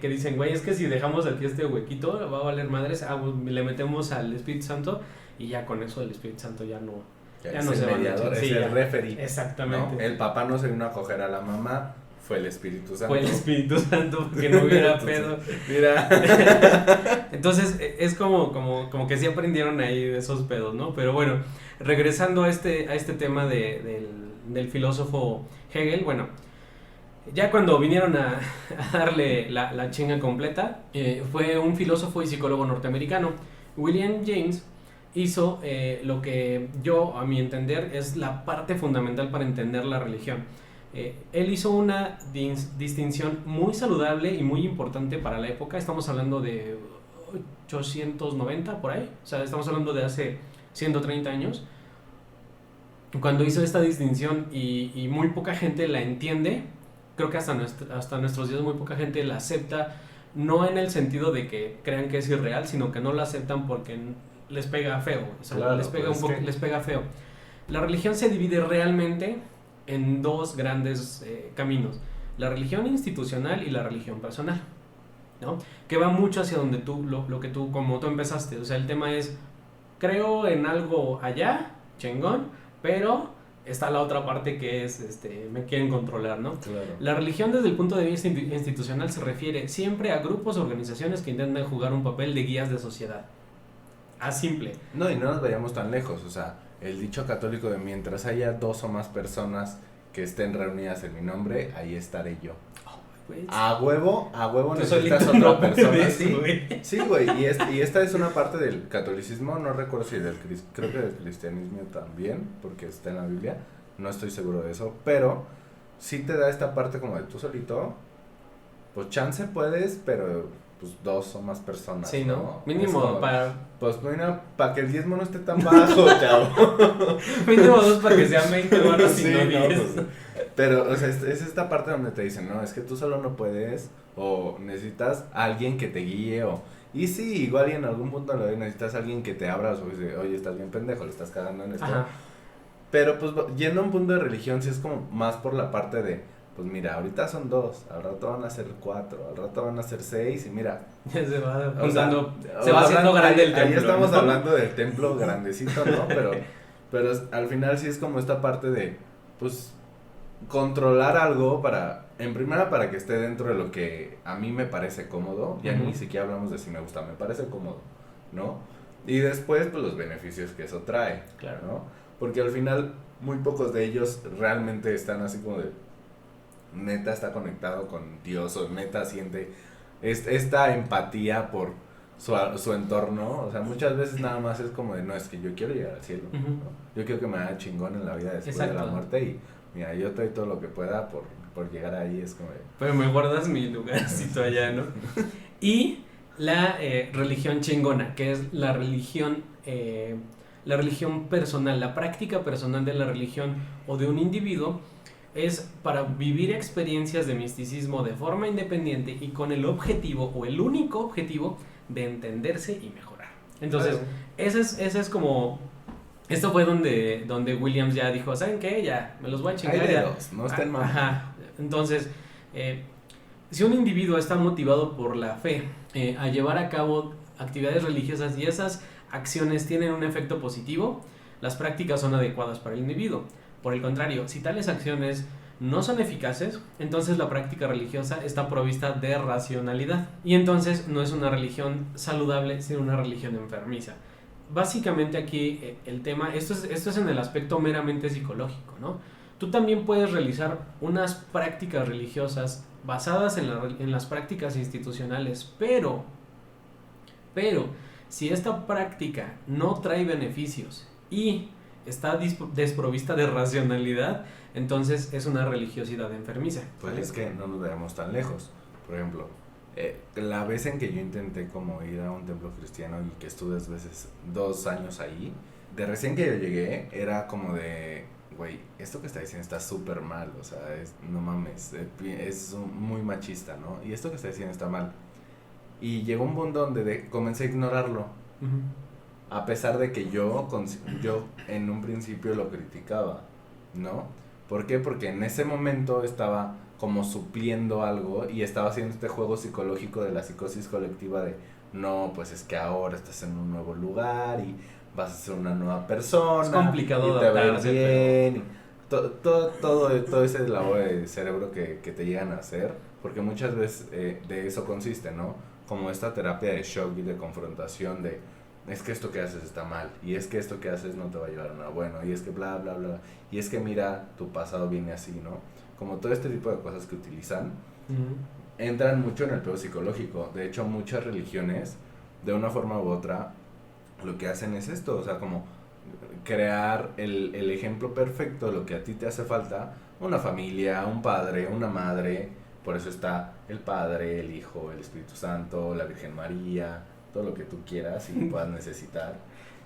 dicen, güey, es que si dejamos aquí este huequito, va a valer madres. Pues, le metemos al Espíritu Santo. Y ya con eso el Espíritu Santo ya no Es no el se van a mediador, echar. es Sí, el ya. referee. Exactamente. ¿No? El papá no se vino a coger a la mamá, fue el Espíritu Santo. Fue el Espíritu Santo, que no hubiera Entonces, pedo. Mira. Entonces, es como que sí aprendieron ahí de esos pedos, ¿no? Pero bueno, regresando a este tema del filósofo Hegel, bueno, ya cuando vinieron a darle la chinga completa, fue un filósofo y psicólogo norteamericano. William James hizo lo que yo, a mi entender, es la parte fundamental para entender la religión. Él hizo una distinción muy saludable y muy importante para la época. Estamos hablando de 890 por ahí, o sea, estamos hablando de hace 130 años. Cuando hizo esta distinción y muy poca gente la entiende, creo que hasta nuestros días muy poca gente la acepta, no en el sentido de que crean que es irreal, sino que no la aceptan porque les pega feo, o sea, Claro, les pega pues les pega feo. La religión se divide realmente en dos grandes caminos: la religión institucional y la religión personal, ¿no? Que va mucho hacia donde tú, lo que tú, como tú empezaste, o sea, el tema es, creo en algo allá, chingón, pero está la otra parte que es, me quieren controlar, ¿no? Claro. La religión desde el punto de vista institucional se refiere siempre a grupos o organizaciones que intentan jugar un papel de guías de sociedad. A simple. No, y no nos vayamos tan lejos, o sea, el dicho católico de mientras haya dos o más personas que estén reunidas en mi nombre, ahí estaré yo. Pues, A huevo tú necesitas solito otra no persona, puedes, sí. güey. Sí, güey, y esta es una parte del catolicismo, no recuerdo si creo que del cristianismo también, porque está en la Biblia, no estoy seguro de eso, pero sí te da esta parte como de tú solito, pues chance puedes, pero pues dos o más personas, Sí, ¿no? Es Mínimo como, para pues mira, para que el diezmo no esté tan bajo, chavo. mínimo dos para que sean 20 varos y Sí, no no, 10. pues, pero, o sea, es esta parte donde te dicen, no, es que tú solo no puedes, o necesitas a alguien que te guíe, y sí, igual y en algún punto de la vida necesitas a alguien que te abra los ojos y dice, oye, estás bien pendejo, le estás cagando en esto. Ajá. Pero, pues, yendo a un punto de religión, sí es como más por la parte de, pues mira, ahorita son 2, al rato van a ser 4, al rato van a ser 6, y mira. Ya se va O sea, juntando, se va haciendo grande el templo. Ahí estamos ¿no? hablando del templo grandecito, ¿no? Pero al final sí es como esta parte de, pues, controlar algo en primera para que esté dentro de lo que a mí me parece cómodo, ya ni siquiera hablamos de si me gusta, me parece cómodo, ¿no? Y después, pues, los beneficios que eso trae, Claro. ¿no? Porque al final, muy pocos de ellos realmente están así como de, neta está conectado con Dios, o neta siente esta empatía por su entorno. O sea, muchas veces nada más es como de, no, es que yo quiero llegar al cielo, ¿no? Yo quiero que me haga chingón en la vida después de la muerte, y mira, yo doy todo lo que pueda por llegar ahí, es como de... Pero me guardas mi lugarcito allá, ¿no? Y la religión chingona, que es la religión personal, la práctica personal de la religión o de un individuo, es para vivir experiencias de misticismo de forma independiente y con el objetivo, o el único objetivo, de entenderse y mejorar. Entonces, Claro. ese es como... Esto fue donde Williams ya dijo, ¿saben qué? Ya, me los voy a chingar. Hay de ya. dos, no estén mal. Ajá. Entonces, si un individuo está motivado por la fe a llevar a cabo actividades religiosas y esas acciones tienen un efecto positivo, las prácticas son adecuadas para el individuo. Por el contrario, si tales acciones no son eficaces, entonces la práctica religiosa está provista de racionalidad. Y entonces no es una religión saludable, sino una religión enfermiza. Básicamente aquí el tema, esto es en el aspecto meramente psicológico, ¿no? Tú también puedes realizar unas prácticas religiosas basadas en las prácticas institucionales, pero Pero si esta práctica no trae beneficios y está desprovista de racionalidad, entonces es una religiosidad enfermiza. Pues es que no nos veamos tan lejos. Por ejemplo, la vez en que yo intenté como ir a un templo cristiano y que estuve 2 años ahí, de recién que yo llegué, era como de, güey, esto que está diciendo está súper mal, o sea, no mames, es muy machista, ¿no? Y esto que está diciendo está mal. Y llegó un punto donde comencé a ignorarlo, a pesar de que yo en un principio lo criticaba, ¿no? ¿Por qué? Porque en ese momento estaba como supliendo algo y estaba haciendo este juego psicológico de la psicosis colectiva de, no, pues es que ahora estás en un nuevo lugar y vas a ser una nueva persona. Es complicado y te va a ir adaptarse, bien. Pero... todo ese labor de cerebro que te llegan a hacer, porque muchas veces de eso consiste, ¿no? Como esta terapia de shock y de confrontación de, es que esto que haces está mal, y es que esto que haces no te va a llevar a nada bueno, y es que bla, bla, bla, y es que mira, tu pasado viene así, ¿no? Como todo este tipo de cosas que utilizan, entran mucho en el peor psicológico. De hecho, muchas religiones, de una forma u otra, lo que hacen es esto, o sea, como crear el ejemplo perfecto de lo que a ti te hace falta, una familia, un padre, una madre, por eso está el Padre, el Hijo, el Espíritu Santo, la Virgen María, todo lo que tú quieras y puedas necesitar,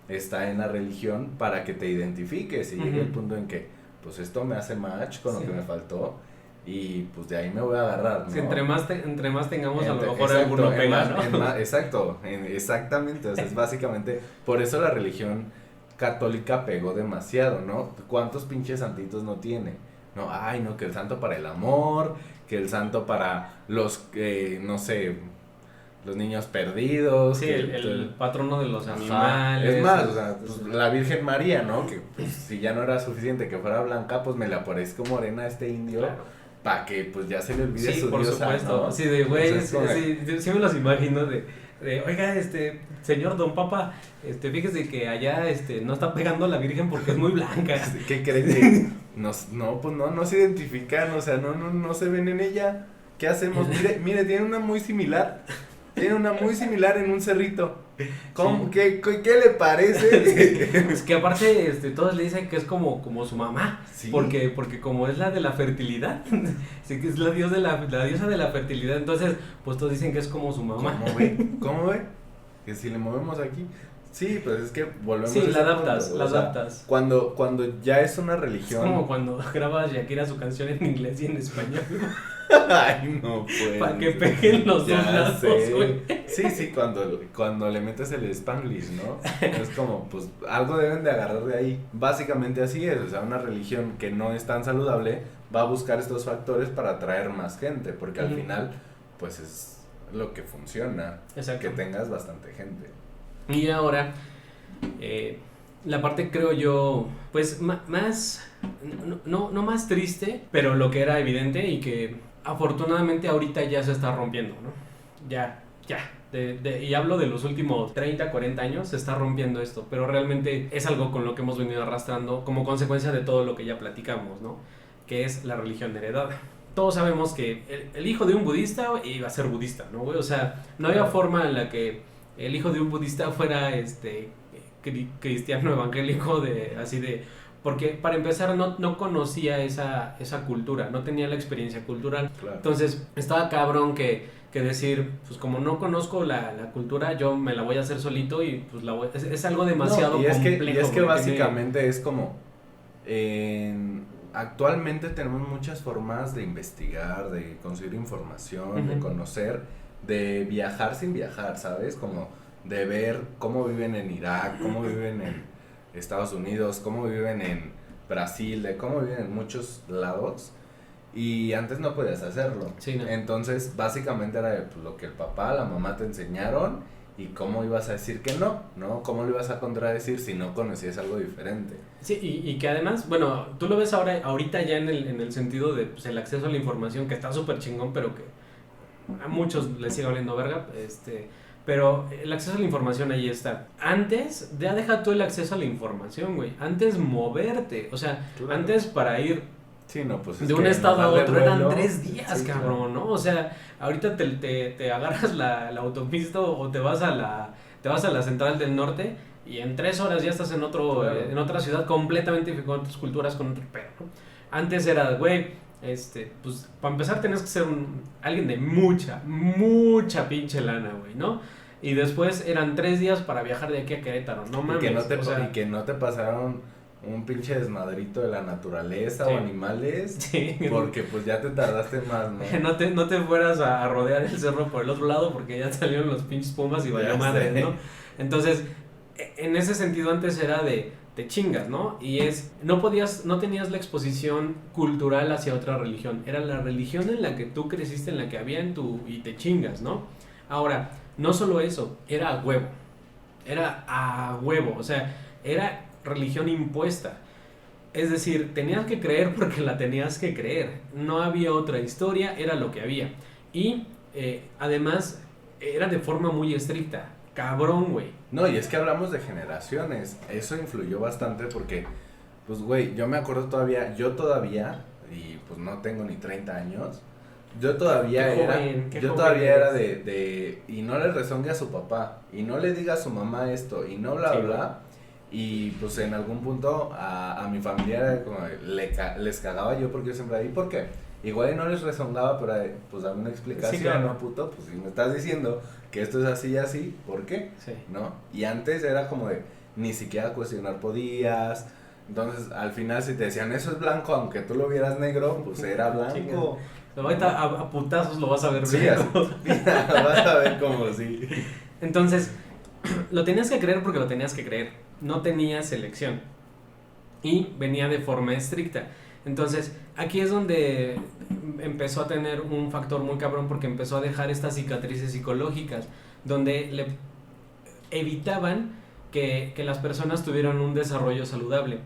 está en la religión para que te identifiques y llegue el punto en que, pues esto me hace match con lo que me faltó y pues de ahí me voy a agarrar, ¿no? Sí, entre más tengamos a lo mejor alguno pega, ¿no? Exactamente, o sea, es básicamente, por eso la religión católica pegó demasiado, ¿no? ¿Cuántos pinches santitos no tiene? No, ay, no, que el santo para el amor, que el santo para los, no sé, los niños perdidos. Sí, que el patrono de los animales. Es más, o sea, pues, la Virgen María, ¿no? Que pues, si ya no era suficiente que fuera blanca, pues me le aparezco morena a este indio. Claro. Para que pues ya se le olvide su por diosa, supuesto. ¿no? Sí, de güey, Entonces, sí me los imagino de oiga, señor Don Papa, fíjese que allá no está pegando a la Virgen porque es muy blanca. ¿Qué creen que no se identifican, o sea, no se ven en ella? ¿Qué hacemos? Mire, tiene una muy similar. Tiene una muy similar en un cerrito. ¿Cómo? Sí. ¿Qué le parece? Es que aparte todos le dicen que es como su mamá. Sí. Porque como es la de la fertilidad. Sí, que es la diosa de la fertilidad. Entonces, pues todos dicen que es como su mamá. ¿Cómo ve? Que si le movemos aquí. Sí, pues es que volvemos a la adaptas. Cuando ya es una religión. Es como cuando graba Shakira su canción en inglés y en español. Ay, no pues. Para que peguen los dos lados, güey. Sí, cuando le metes el Spanglish, ¿no? Es como, pues, algo deben de agarrar de ahí. Básicamente así es, o sea, una religión que no es tan saludable va a buscar estos factores para atraer más gente, porque al final, pues, es lo que funciona. Exacto. Que tengas bastante gente. Y ahora, la parte creo yo, pues, más, no más triste, pero lo que era evidente y que afortunadamente ahorita ya se está rompiendo, ¿no? Ya, y hablo de los últimos 30, 40 años, se está rompiendo esto, pero realmente es algo con lo que hemos venido arrastrando como consecuencia de todo lo que ya platicamos, ¿no? Que es la religión heredada. Todos sabemos que el hijo de un budista iba a ser budista, ¿no, güey? O sea, no había forma en la que el hijo de un budista fuera cristiano evangélico porque para empezar no conocía esa cultura, no tenía la experiencia cultural. Claro. Entonces estaba cabrón que decir, pues como no conozco la cultura, yo me la voy a hacer solito y pues es algo demasiado complejo. Y es que básicamente es como, actualmente tenemos muchas formas de investigar, de conseguir información, de conocer, de viajar sin viajar, ¿sabes? Como de ver cómo viven en Irak, cómo viven en Estados Unidos, cómo viven en Brasil, de cómo viven en muchos lados, y antes no podías hacerlo. Sí, no. Entonces básicamente era pues, lo que el papá, la mamá te enseñaron, y cómo ibas a decir que no, cómo lo ibas a contradecir si no conocías algo diferente. Sí, y que además, bueno, tú lo ves ahorita ya en el sentido de pues, el acceso a la información, que está súper chingón, pero que a muchos les sigue valiendo verga, pero el acceso a la información ahí está. Antes, deja tú el acceso a la información, güey. Antes moverte. O sea, claro. Antes para ir Sí, no, pues es de un que estado a nos da de otro eran vuelo. 3 días, Sí, cabrón, claro. ¿no? O sea, ahorita te agarras la autopista o te vas a la central del norte y en 3 horas ya estás Claro. en otra ciudad completamente diferente, con otras culturas, con otro pedo, ¿no? Antes era, güey, pues para empezar tenías que ser alguien de mucha pinche lana, güey, ¿no? Y después eran 3 días para viajar de aquí a Querétaro, no Y que no mames, te, o sea, y que no te pasaron un pinche desmadrito de la naturaleza sí, o animales, sí, porque pues ya te tardaste más, ¿no? no te fueras a rodear el cerro por el otro lado porque ya salieron los pinches pumas y valió Ya madres, sé. ¿no? Entonces, en ese sentido antes era de te chingas, ¿no? Y no tenías la exposición cultural hacia otra religión, era la religión en la que tú creciste, en la que había y te chingas, ¿no? Ahora, no solo eso, era a huevo, o sea, era religión impuesta. Es decir, tenías que creer porque la tenías que creer. No había otra historia, era lo que había. Y además era de forma muy estricta. Cabrón, güey. No, y es que hablamos de generaciones, eso influyó bastante porque, pues güey, yo todavía, y pues no tengo ni 30 años, Qué yo joven todavía era eres. y no le rezongue a su papá, y no le diga a su mamá esto, y no bla, Sí, bla, güey. bla, y pues en algún punto a mi familia era como les cagaba yo porque yo siempre ahí, ¿por qué? Igual y no les rezongaba, pero pues dame una explicación, Sí, claro. ¿no, puto? Pues si me estás diciendo que esto es así y así, ¿por qué? Sí. ¿No? Y antes era como de ni siquiera cuestionar podías. Entonces, al final, si te decían eso es blanco, aunque tú lo vieras negro, pues era blanco. Pero ahorita a putazos lo vas a ver Sí, así. blanco. Vas a ver como sí. Entonces, lo tenías que creer porque lo tenías que creer. No tenías elección. Y venía de forma estricta. Entonces, aquí es donde empezó a tener un factor muy cabrón porque empezó a dejar estas cicatrices psicológicas, donde le evitaban que las personas tuvieran un desarrollo saludable.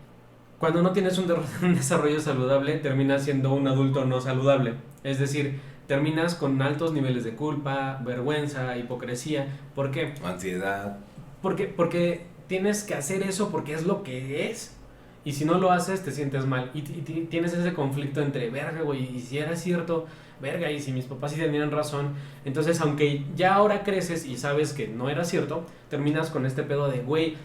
Cuando no tienes un desarrollo saludable, terminas siendo un adulto no saludable. Es decir, terminas con altos niveles de culpa, vergüenza, hipocresía. ¿Por qué? Ansiedad. Porque tienes que hacer eso porque es lo que es. Y si no lo haces, te sientes mal. Y tienes ese conflicto entre, verga, güey, y si era cierto, verga, y si mis papás sí tenían razón. Entonces, aunque ya ahora creces y sabes que no era cierto, terminas con este pedo de, güey,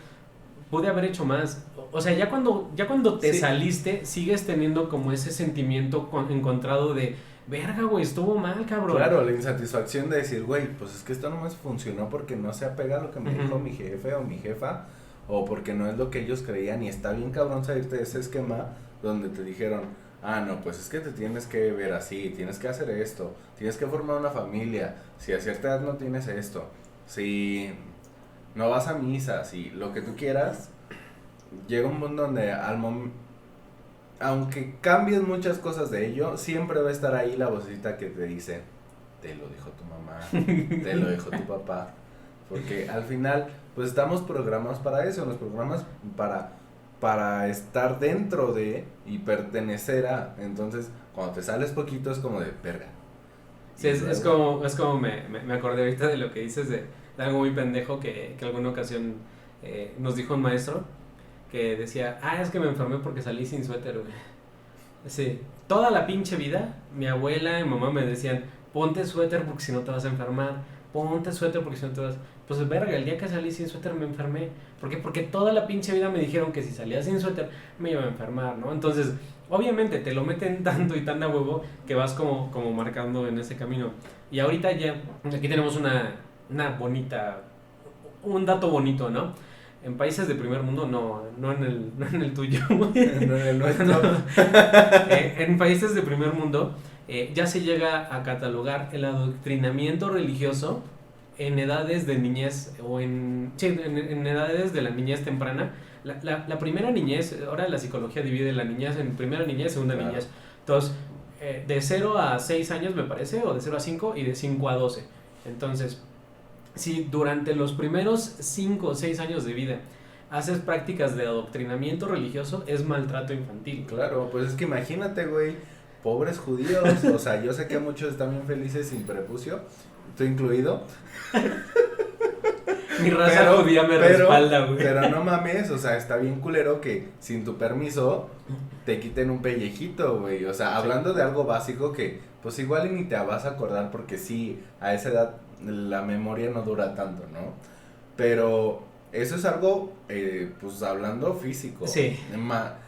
pude haber hecho más. O sea, ya cuando te Sí. saliste, sigues teniendo como ese sentimiento encontrado de, verga, güey, estuvo mal, cabrón. Claro, la insatisfacción de decir, güey, pues es que esto no me funcionó porque no se apega a lo que me dijo mi jefe o mi jefa, o porque no es lo que ellos creían, y está bien cabrón salirte de ese esquema donde te dijeron, ah, no, pues es que te tienes que ver así, tienes que hacer esto, tienes que formar una familia, si a cierta edad no tienes esto, si no vas a misa, si lo que tú quieras, llega un mundo donde aunque cambies muchas cosas de ello, siempre va a estar ahí la vocecita que te dice, te lo dijo tu mamá, te lo dijo tu papá, porque al final, pues estamos programados para eso, los programas para estar dentro de y pertenecer a, entonces cuando te sales poquito es como de verga. Sí, es como me acordé ahorita de lo que dices de algo muy pendejo que alguna ocasión nos dijo un maestro que decía, es que me enfermé porque salí sin suéter, güey. Sí, toda la pinche vida, mi abuela y mi mamá me decían, ponte suéter porque si no te vas a enfermar, ponte suéter porque si no te vas... Pues verga, el día que salí sin suéter me enfermé. ¿Por qué? Porque toda la pinche vida me dijeron que si salía sin suéter me iba a enfermar, ¿no? Entonces, obviamente te lo meten tanto y tan a huevo que vas como marcando en ese camino. Y ahorita ya, aquí tenemos una bonita, un dato bonito, ¿no? En países de primer mundo, no en el tuyo. No en el nuestro. En países de primer mundo ya se llega a catalogar el adoctrinamiento religioso en edades de niñez en edades de la niñez temprana. La primera niñez, ahora la psicología divide la niñez en primera niñez, segunda Claro. niñez. Entonces, de 0 a 6 años me parece, o de 0 a 5 y de 5 a 12. Entonces, si durante los primeros 5 o 6 años de vida haces prácticas de adoctrinamiento religioso, es maltrato infantil. Claro, pues es que imagínate, güey, pobres judíos, o sea, yo sé que muchos están bien felices sin prepucio, tú incluido. Mi raza judía me respalda, güey. Pero no mames, o sea, está bien culero que sin tu permiso te quiten un pellejito, güey. O sea, hablando de algo básico que pues igual y ni te vas a acordar porque sí, a esa edad la memoria no dura tanto, ¿no? Pero eso es algo, pues hablando físico. Sí.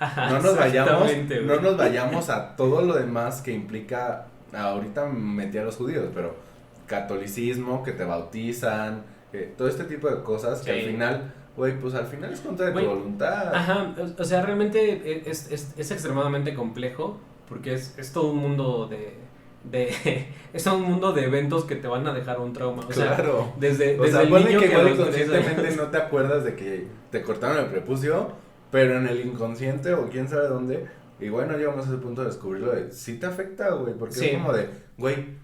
Ajá, no nos vayamos a todo lo demás que implica, ahorita metí a los judíos, pero catolicismo, que te bautizan, todo este tipo de cosas que al final, güey, pues al final es contra de tu voluntad. Ajá, o sea, realmente es extremadamente complejo porque es todo un mundo es todo un mundo de eventos que te van a dejar un trauma. O sea, claro. Desde el niño que igual inconscientemente no te acuerdas de que te cortaron el prepucio, pero en el inconsciente o quién sabe dónde, igual no llegamos a ese punto de descubrirlo de sí te afecta, güey, porque es como de, güey,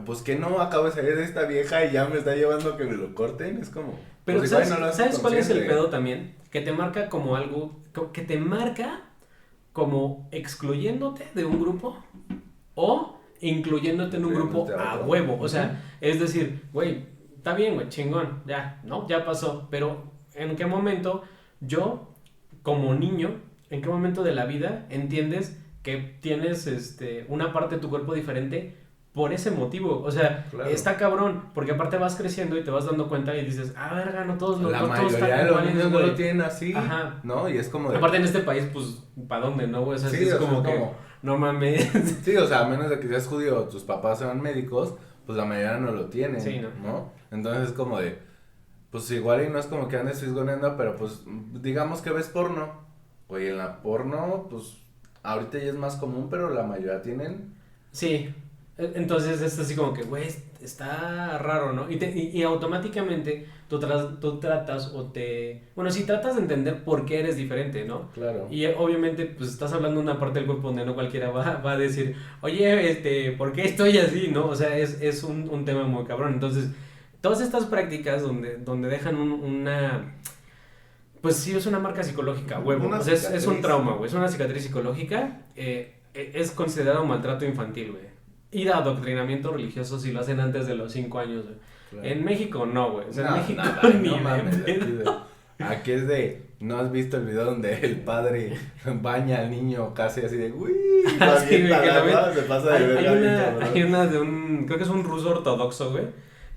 pues que no acabo de salir de esta vieja y ya me está llevando a que me lo corten, es como... Pero pues ¿sabes cuál es el pedo también? Que te marca como algo, que te marca como excluyéndote de un grupo o incluyéndote en un grupo a huevo. O sea, es decir, güey, está bien, güey, chingón, ya, ¿no? Ya pasó. Pero, ¿en qué momento yo, como niño, en qué momento de la vida entiendes que tienes una parte de tu cuerpo diferente por ese motivo? O sea, claro, está cabrón, porque aparte vas creciendo y te vas dando cuenta y dices, verga, no todos la mayoría de los niños no lo tienen así. Ajá. ¿No? Y es como de... Aparte en este país, pues, ¿para dónde, no, güey? O sea, sí, es como que... No mames. Sí, o sea, a menos de que seas judío o tus papás sean médicos, pues la mayoría no lo tienen, sí, ¿no? Entonces es como de, pues igual y no es como que andes fisgoneando, pero pues digamos que ves porno. Oye, en la porno, pues ahorita ya es más común, pero la mayoría tienen. Sí, entonces es así como que, güey, está raro, ¿no? Y automáticamente tú tratas sí tratas de entender por qué eres diferente, ¿no? Claro. Y obviamente, pues estás hablando de una parte del cuerpo donde no cualquiera va a decir, oye, ¿por qué estoy así, no? O sea, es un tema muy cabrón. Entonces, todas estas prácticas donde dejan una... Pues sí, es una marca psicológica, huevo. O sea, es un trauma, güey. Es una cicatriz psicológica. Es considerado maltrato infantil, güey. Ir a adoctrinamiento religioso si lo hacen antes de los 5 años, güey. Claro. En México no, güey. O sea, en México no mames. Aquí es de, ¿no has visto el video donde el padre baña al niño casi así de, uy, sí, güey, se pasa de verga. Hay una de creo que es un ruso ortodoxo, güey,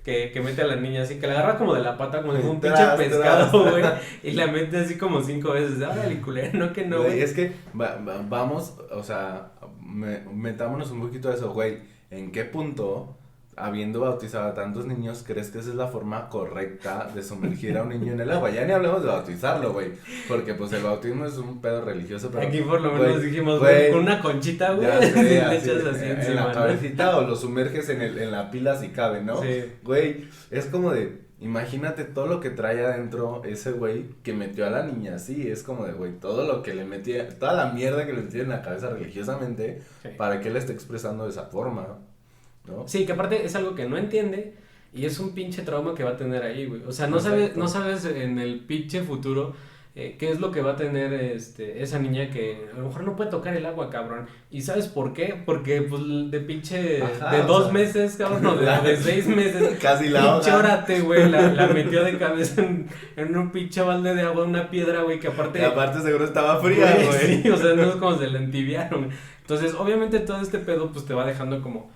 que mete a la niña así, que la agarra como de la pata, como de un pinche pescado, güey, y la mete así como 5 veces. Órale, culero, no que no, güey. Es que vamos, o sea, metámonos un poquito a eso, güey. ¿En qué punto, habiendo bautizado a tantos niños, crees que esa es la forma correcta de sumergir a un niño en el agua? Ya ni hablemos de bautizarlo, güey, porque pues el bautismo es un pedo religioso, pero... Aquí por lo menos dijimos, güey, con una conchita, güey, le echas así en encima, la cabecita, ¿no? O lo sumerges en la pila si cabe, ¿no? Sí. Güey, es como de, imagínate todo lo que trae adentro ese güey que metió a la niña así, es como de, güey, todo lo que le metía, toda la mierda que le metía en la cabeza religiosamente, sí, para que él esté expresando de esa forma, ¿no? Sí, que aparte es algo que no entiende y es un pinche trauma que va a tener ahí, güey. O sea, no sabes en el pinche futuro qué es lo que va a tener esa niña que a lo mejor no puede tocar el agua, cabrón. ¿Y sabes por qué? Porque pues de pinche de 2 meses, cabrón, o de 6 meses. Casi la pinche órate, güey, la metió de cabeza en un pinche balde de agua, una piedra, güey, que aparte... Y aparte seguro estaba fría, güey. Sí, o sea, no es como se la entibiaron. Entonces, obviamente todo este pedo pues te va dejando como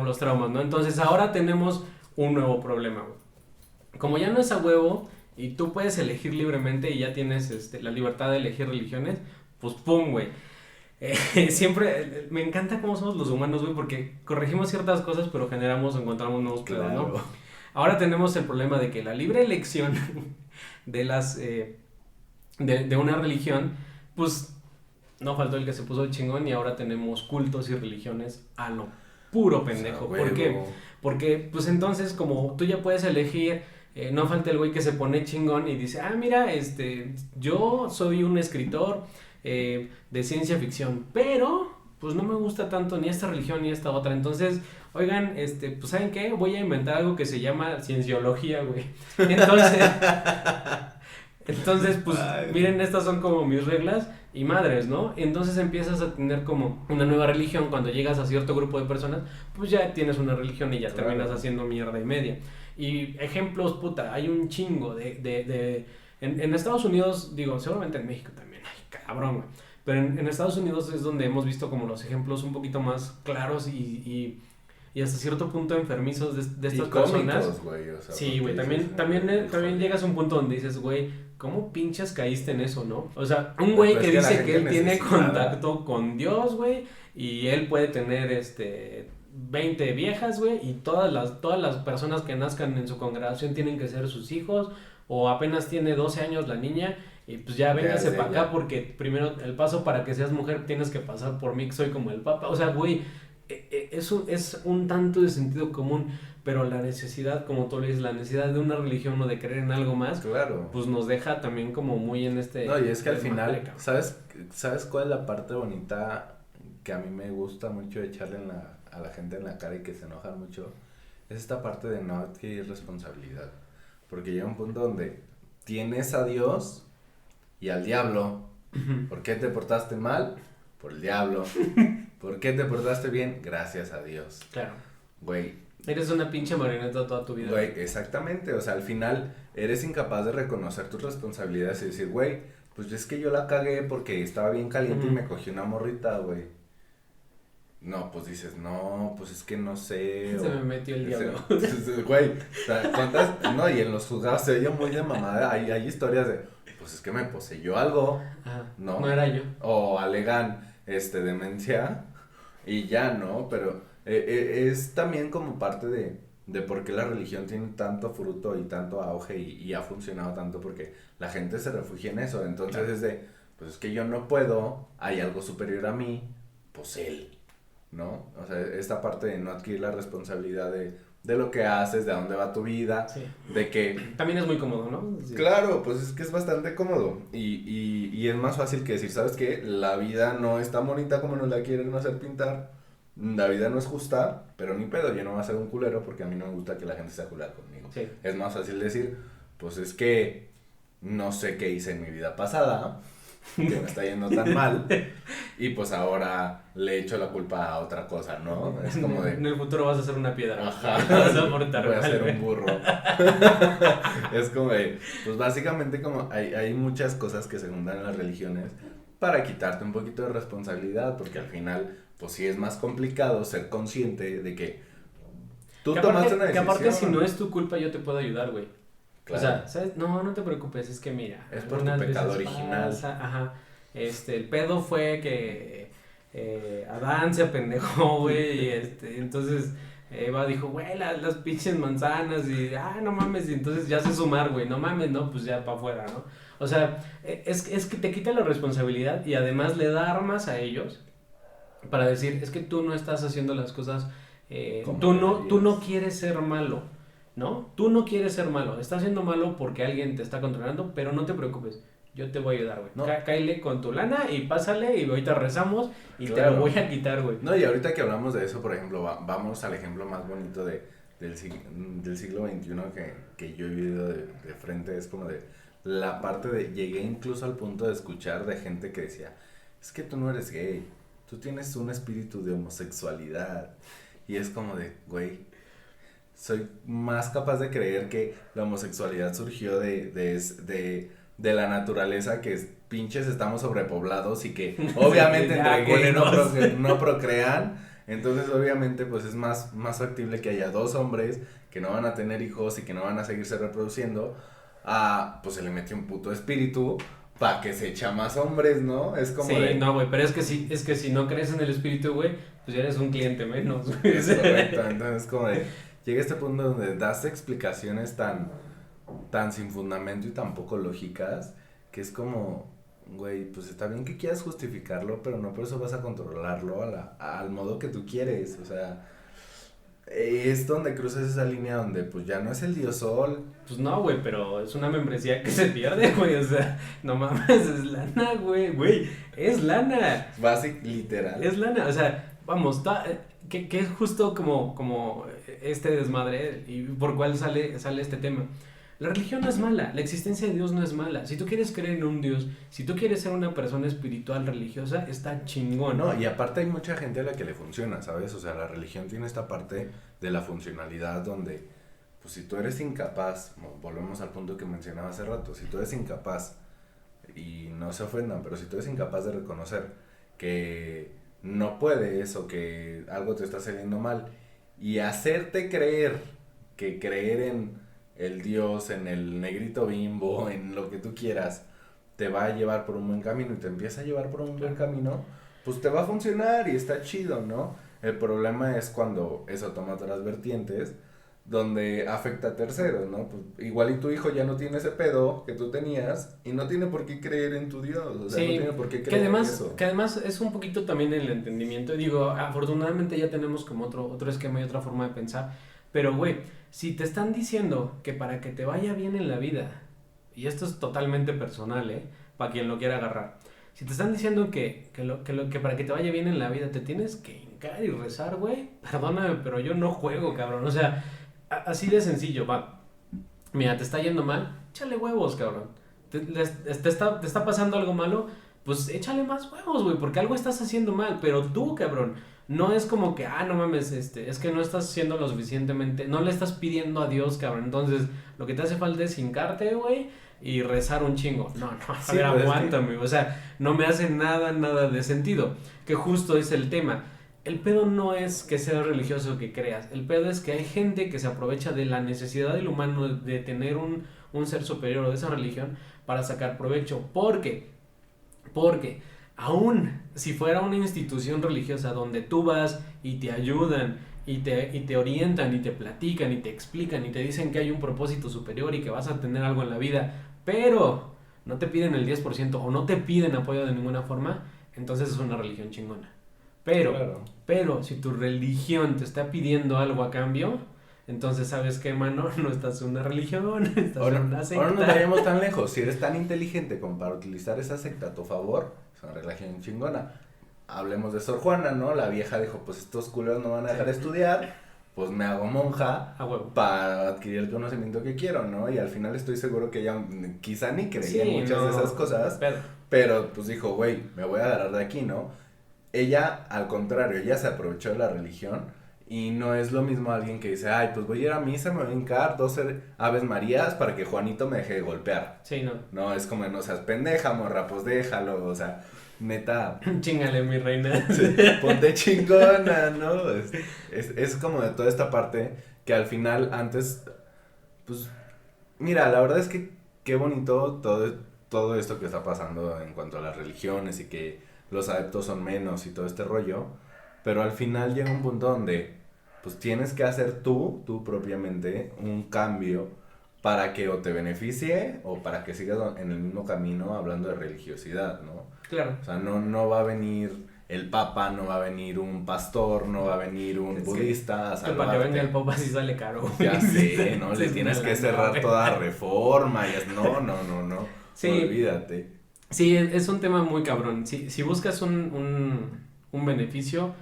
los traumas, ¿no? Entonces ahora tenemos un nuevo problema, güey. Como ya no es a huevo y tú puedes elegir libremente y ya tienes la libertad de elegir religiones, pues pum, güey. Siempre me encanta cómo somos los humanos, güey, porque corregimos ciertas cosas, pero encontramos nuevos pedos, ¿no? Ahora tenemos el problema de que la libre elección de de una religión, pues no faltó el que se puso chingón y ahora tenemos cultos y religiones a lo puro pendejo. O sea, ¿por qué? Porque pues entonces como tú ya puedes elegir, no falta el güey que se pone chingón y dice, mira, yo soy un escritor de ciencia ficción, pero pues no me gusta tanto ni esta religión ni esta otra, entonces, oigan, pues ¿saben qué? Voy a inventar algo que se llama cienciología, güey. Entonces, pues, miren, estas son como mis reglas y madres, ¿no? Entonces empiezas a tener como una nueva religión. Cuando llegas a cierto grupo de personas, pues ya tienes una religión y ya terminas haciendo mierda y media. Y ejemplos, puta, hay un chingo en Estados Unidos, digo, seguramente en México también, ay, cabrón, güey. Pero en Estados Unidos es donde hemos visto como los ejemplos un poquito más claros y hasta cierto punto enfermizos de estas personas. Güey, o sea, sí, güey, también llegas a un punto donde dices, güey, ¿cómo pinches caíste en eso, no? O sea, un güey pues que dice que él necesitada. tiene contacto con Dios, güey, y él puede tener 20 viejas, güey, y todas las personas que nazcan en su congregación tienen que ser sus hijos, o apenas tiene 12 años la niña, y pues ya véngase para acá, porque primero el paso para que seas mujer tienes que pasar por mí, que soy como el papa. O sea, güey, eso es un tanto de sentido común, pero la necesidad, como tú le dices, la necesidad de una religión o de creer en algo más, claro, pues nos deja también como muy en No, y es que al final, ¿sabes cuál es la parte bonita que a mí me gusta mucho echarle a la gente en la cara y que se enojan mucho? Es esta parte de no adquirir responsabilidad. Porque llega un punto donde tienes a Dios y al diablo. ¿Por qué te portaste mal? Por el diablo. ¿Por qué te portaste bien? Gracias a Dios. Claro. Güey. Eres una pinche marioneta toda tu vida. Güey, exactamente. O sea, al final eres incapaz de reconocer tus responsabilidades y decir, güey, pues es que yo la cagué porque estaba bien caliente y me cogí una morrita, güey. No, pues dices, no, pues es que no sé. Se me metió el diablo. Güey, o sea, ¿cuántas? No, y en los juzgados se oye muy de mamada. Hay historias de, pues es que me poseyó algo. Ajá, ¿no? No era yo. O alegan, demencia y ya, ¿no? Pero es también como parte de por qué la religión tiene tanto fruto y tanto auge y ha funcionado tanto, porque la gente se refugia en eso. Entonces claro. Es de, pues es que yo no puedo, hay algo superior a mí, pues él, ¿no? O sea, esta parte de no adquirir la responsabilidad de lo que haces, de a dónde va tu vida, sí. de que... También es muy cómodo, ¿no? Sí. Claro, pues es que es bastante cómodo y es más fácil que decir, ¿sabes qué? La vida no es tan bonita como nos la quieren hacer pintar, la vida no es justa, pero ni pedo, yo no voy a ser un culero porque a mí no me gusta que la gente sea culera conmigo. Sí. Es más fácil decir, pues es que no sé qué hice en mi vida pasada, que me está yendo tan mal, y pues ahora le echo la culpa a otra cosa, ¿no? Es como de... En el futuro vas a ser una piedra. Ajá, vas a portar voy a mal, ser güey. un burro. Es como de, pues básicamente como hay muchas cosas que se juntan en las religiones para quitarte un poquito de responsabilidad, porque al final, pues sí es más complicado ser consciente de que tú tomaste una decisión. Que aparte si no es tu culpa yo te puedo ayudar, güey. Claro. O sea, ¿sabes? No te preocupes, es que mira. Es por tu pecado original. Ajá. El pedo fue que Adán se apendejó, güey, y entonces Eva dijo, güey, las pinches manzanas, y, no mames, y entonces ya sé sumar, güey, no mames, no, pues ya para afuera, ¿no? O sea, es que te quita la responsabilidad y además le da armas a ellos para decir, es que tú no estás haciendo las cosas, tú no quieres ser malo. ¿No? Tú no quieres ser malo, estás siendo malo porque alguien te está controlando, pero no te preocupes, yo te voy a ayudar, güey. No. Cáele con tu lana y pásale y ahorita rezamos y claro. Te lo voy a quitar, güey. No, y ahorita que hablamos de eso, por ejemplo, vamos al ejemplo más bonito del siglo XXI que yo he vivido de frente, es como de la parte de, llegué incluso al punto de escuchar de gente que decía, es que tú no eres gay, tú tienes un espíritu de homosexualidad, y es como de, güey, soy más capaz de creer que la homosexualidad surgió de la naturaleza, que pinches estamos sobrepoblados y que obviamente entre gays no procrean, entonces obviamente pues es más factible que haya dos hombres que no van a tener hijos y que no van a seguirse reproduciendo, pues se le mete un puto espíritu para que se echa más hombres, ¿no? Es como sí, no, güey, pero es que si no crees en el espíritu, güey, pues ya eres un cliente menos, güey. Es correcto, entonces como de... Llega este punto donde das explicaciones tan sin fundamento y tan poco lógicas, que es como, güey, pues está bien que quieras justificarlo, pero no por eso vas a controlarlo al modo que tú quieres, o sea, es donde cruzas esa línea donde pues ya no es el dios sol. Pues no, güey, pero es una membresía que se pierde, güey, o sea, no mames, es lana, güey, es lana. Literal. Es lana, o sea, vamos, que es justo como este desmadre y por cuál sale este tema. La religión no es mala, la existencia de Dios no es mala. Si tú quieres creer en un Dios, si tú quieres ser una persona espiritual religiosa, está chingón. No, y aparte hay mucha gente a la que le funciona, ¿sabes? O sea, la religión tiene esta parte de la funcionalidad donde pues si tú eres incapaz, volvemos al punto que mencionaba hace rato, si tú eres incapaz, y no se ofendan, pero si tú eres incapaz de reconocer que no puedes o que algo te está saliendo mal y hacerte creer que creer en el Dios, en el negrito Bimbo, en lo que tú quieras, te va a llevar por un buen camino y te empieza a llevar por un buen camino, pues te va a funcionar y está chido, ¿no? El problema es cuando eso toma otras vertientes donde afecta a terceros, ¿no? Pues igual y tu hijo ya no tiene ese pedo que tú tenías y no tiene por qué creer en tu Dios, o sea, sí, no tiene por qué creer en en eso. Que además es un poquito también el entendimiento, digo, afortunadamente ya tenemos como otro esquema y otra forma de pensar, pero güey, si te están diciendo que para que te vaya bien en la vida, y esto es totalmente personal, para quien lo quiera agarrar, si te están diciendo que para que te vaya bien en la vida te tienes que hincar y rezar, güey, perdóname, pero yo no juego, cabrón, o sea, así de sencillo, va. Mira, te está yendo mal, échale huevos, cabrón. Te está pasando algo malo, pues échale más huevos, güey, porque algo estás haciendo mal. Pero tú, cabrón, no es como que, no mames, es que no estás haciendo lo suficientemente, no le estás pidiendo a Dios, cabrón. Entonces, lo que te hace falta es hincarte, güey, y rezar un chingo. No, a ver, aguántame, o sea, no me hace nada de sentido. Que justo es el tema. El pedo no es que seas religioso o que creas, el pedo es que hay gente que se aprovecha de la necesidad del humano de tener un ser superior o de esa religión para sacar provecho. Porque aún si fuera una institución religiosa donde tú vas y te ayudan y te orientan y te platican y te explican y te dicen que hay un propósito superior y que vas a tener algo en la vida, pero no te piden el 10% o no te piden apoyo de ninguna forma, entonces es una religión chingona. Pero si tu religión te está pidiendo algo a cambio, entonces sabes qué, mano, no estás en una religión, estás en una secta. Ahora no vayamos tan lejos, si eres tan inteligente como para utilizar esa secta a tu favor, es una religión chingona. Hablemos de Sor Juana, ¿no? La vieja dijo, pues estos culeros no van a dejar de estudiar, pues me hago monja para adquirir el conocimiento que quiero, ¿no? Y al final estoy seguro que ella quizá ni creía en muchas de esas cosas, pero pues dijo, güey, me voy a agarrar de aquí, ¿no? Ella, al contrario, ella se aprovechó de la religión y no es lo mismo alguien que dice, ay, pues voy a ir a misa, me voy a hincar 12 Aves Marías para que Juanito me deje de golpear. Sí, no. No, es como, no seas pendeja, morra, pues déjalo, o sea, neta. Chíngale, mi reina. Sí, ponte chingona, ¿no? Es como de toda esta parte que al final antes, pues, mira, la verdad es que qué bonito todo esto que está pasando en cuanto a las religiones y que los adeptos son menos y todo este rollo, pero al final llega un punto donde pues tienes que hacer tú propiamente un cambio para que o te beneficie o para que sigas en el mismo camino hablando de religiosidad, ¿no? Claro. O sea, no va a venir el papa, no va a venir un pastor, no va a venir un budista a salvarte. Para que venga el papa sí sale caro. Ya sé, ¿no? Le tienes que cerrar toda reforma y no. Sí. Olvídate. Sí, es un tema muy cabrón. Si buscas un beneficio,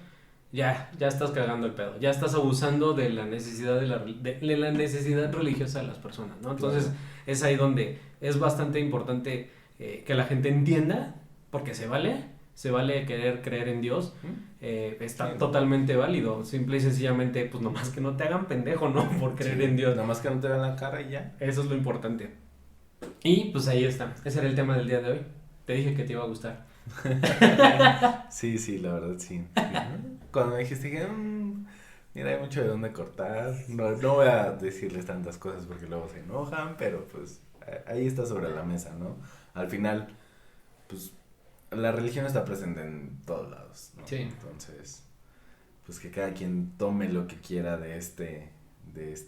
ya estás cagando el pedo. Ya estás abusando de la necesidad de la necesidad religiosa de las personas, ¿no? Entonces, es ahí donde es bastante importante que la gente entienda, porque se vale querer creer en Dios, está totalmente válido. Simple y sencillamente, pues nomás que no te hagan pendejo, ¿no? Por creer en Dios. Nomás que no te vean la cara y ya. Eso es lo importante. Y pues ahí está. Ese era el tema del día de hoy. Te dije que te iba a gustar. Sí, la verdad sí. Cuando me dijiste que mira, hay mucho de dónde cortar. No voy a decirles tantas cosas porque luego se enojan, pero pues ahí está sobre la mesa, ¿no? Al final, pues la religión está presente en todos lados, ¿no? Sí. Entonces, pues que cada quien tome lo que quiera de este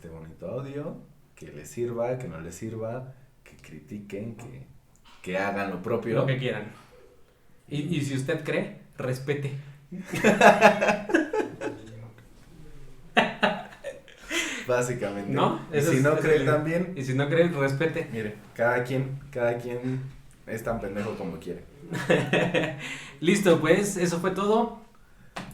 bonito audio, que les sirva, que no les sirva, que critiquen, que hagan lo propio. Lo que quieran. Y si usted cree, respete. Básicamente. ¿No? Y si no cree también. Y si no cree, respete. Mire, cada quien es tan pendejo como quiere. Listo, pues eso fue todo.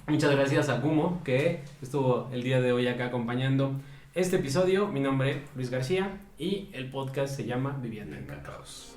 Muchas gracias a Gumo, que estuvo el día de hoy acá acompañando este episodio. Mi nombre es Luis García y el podcast se llama Viviendo en Cacaos.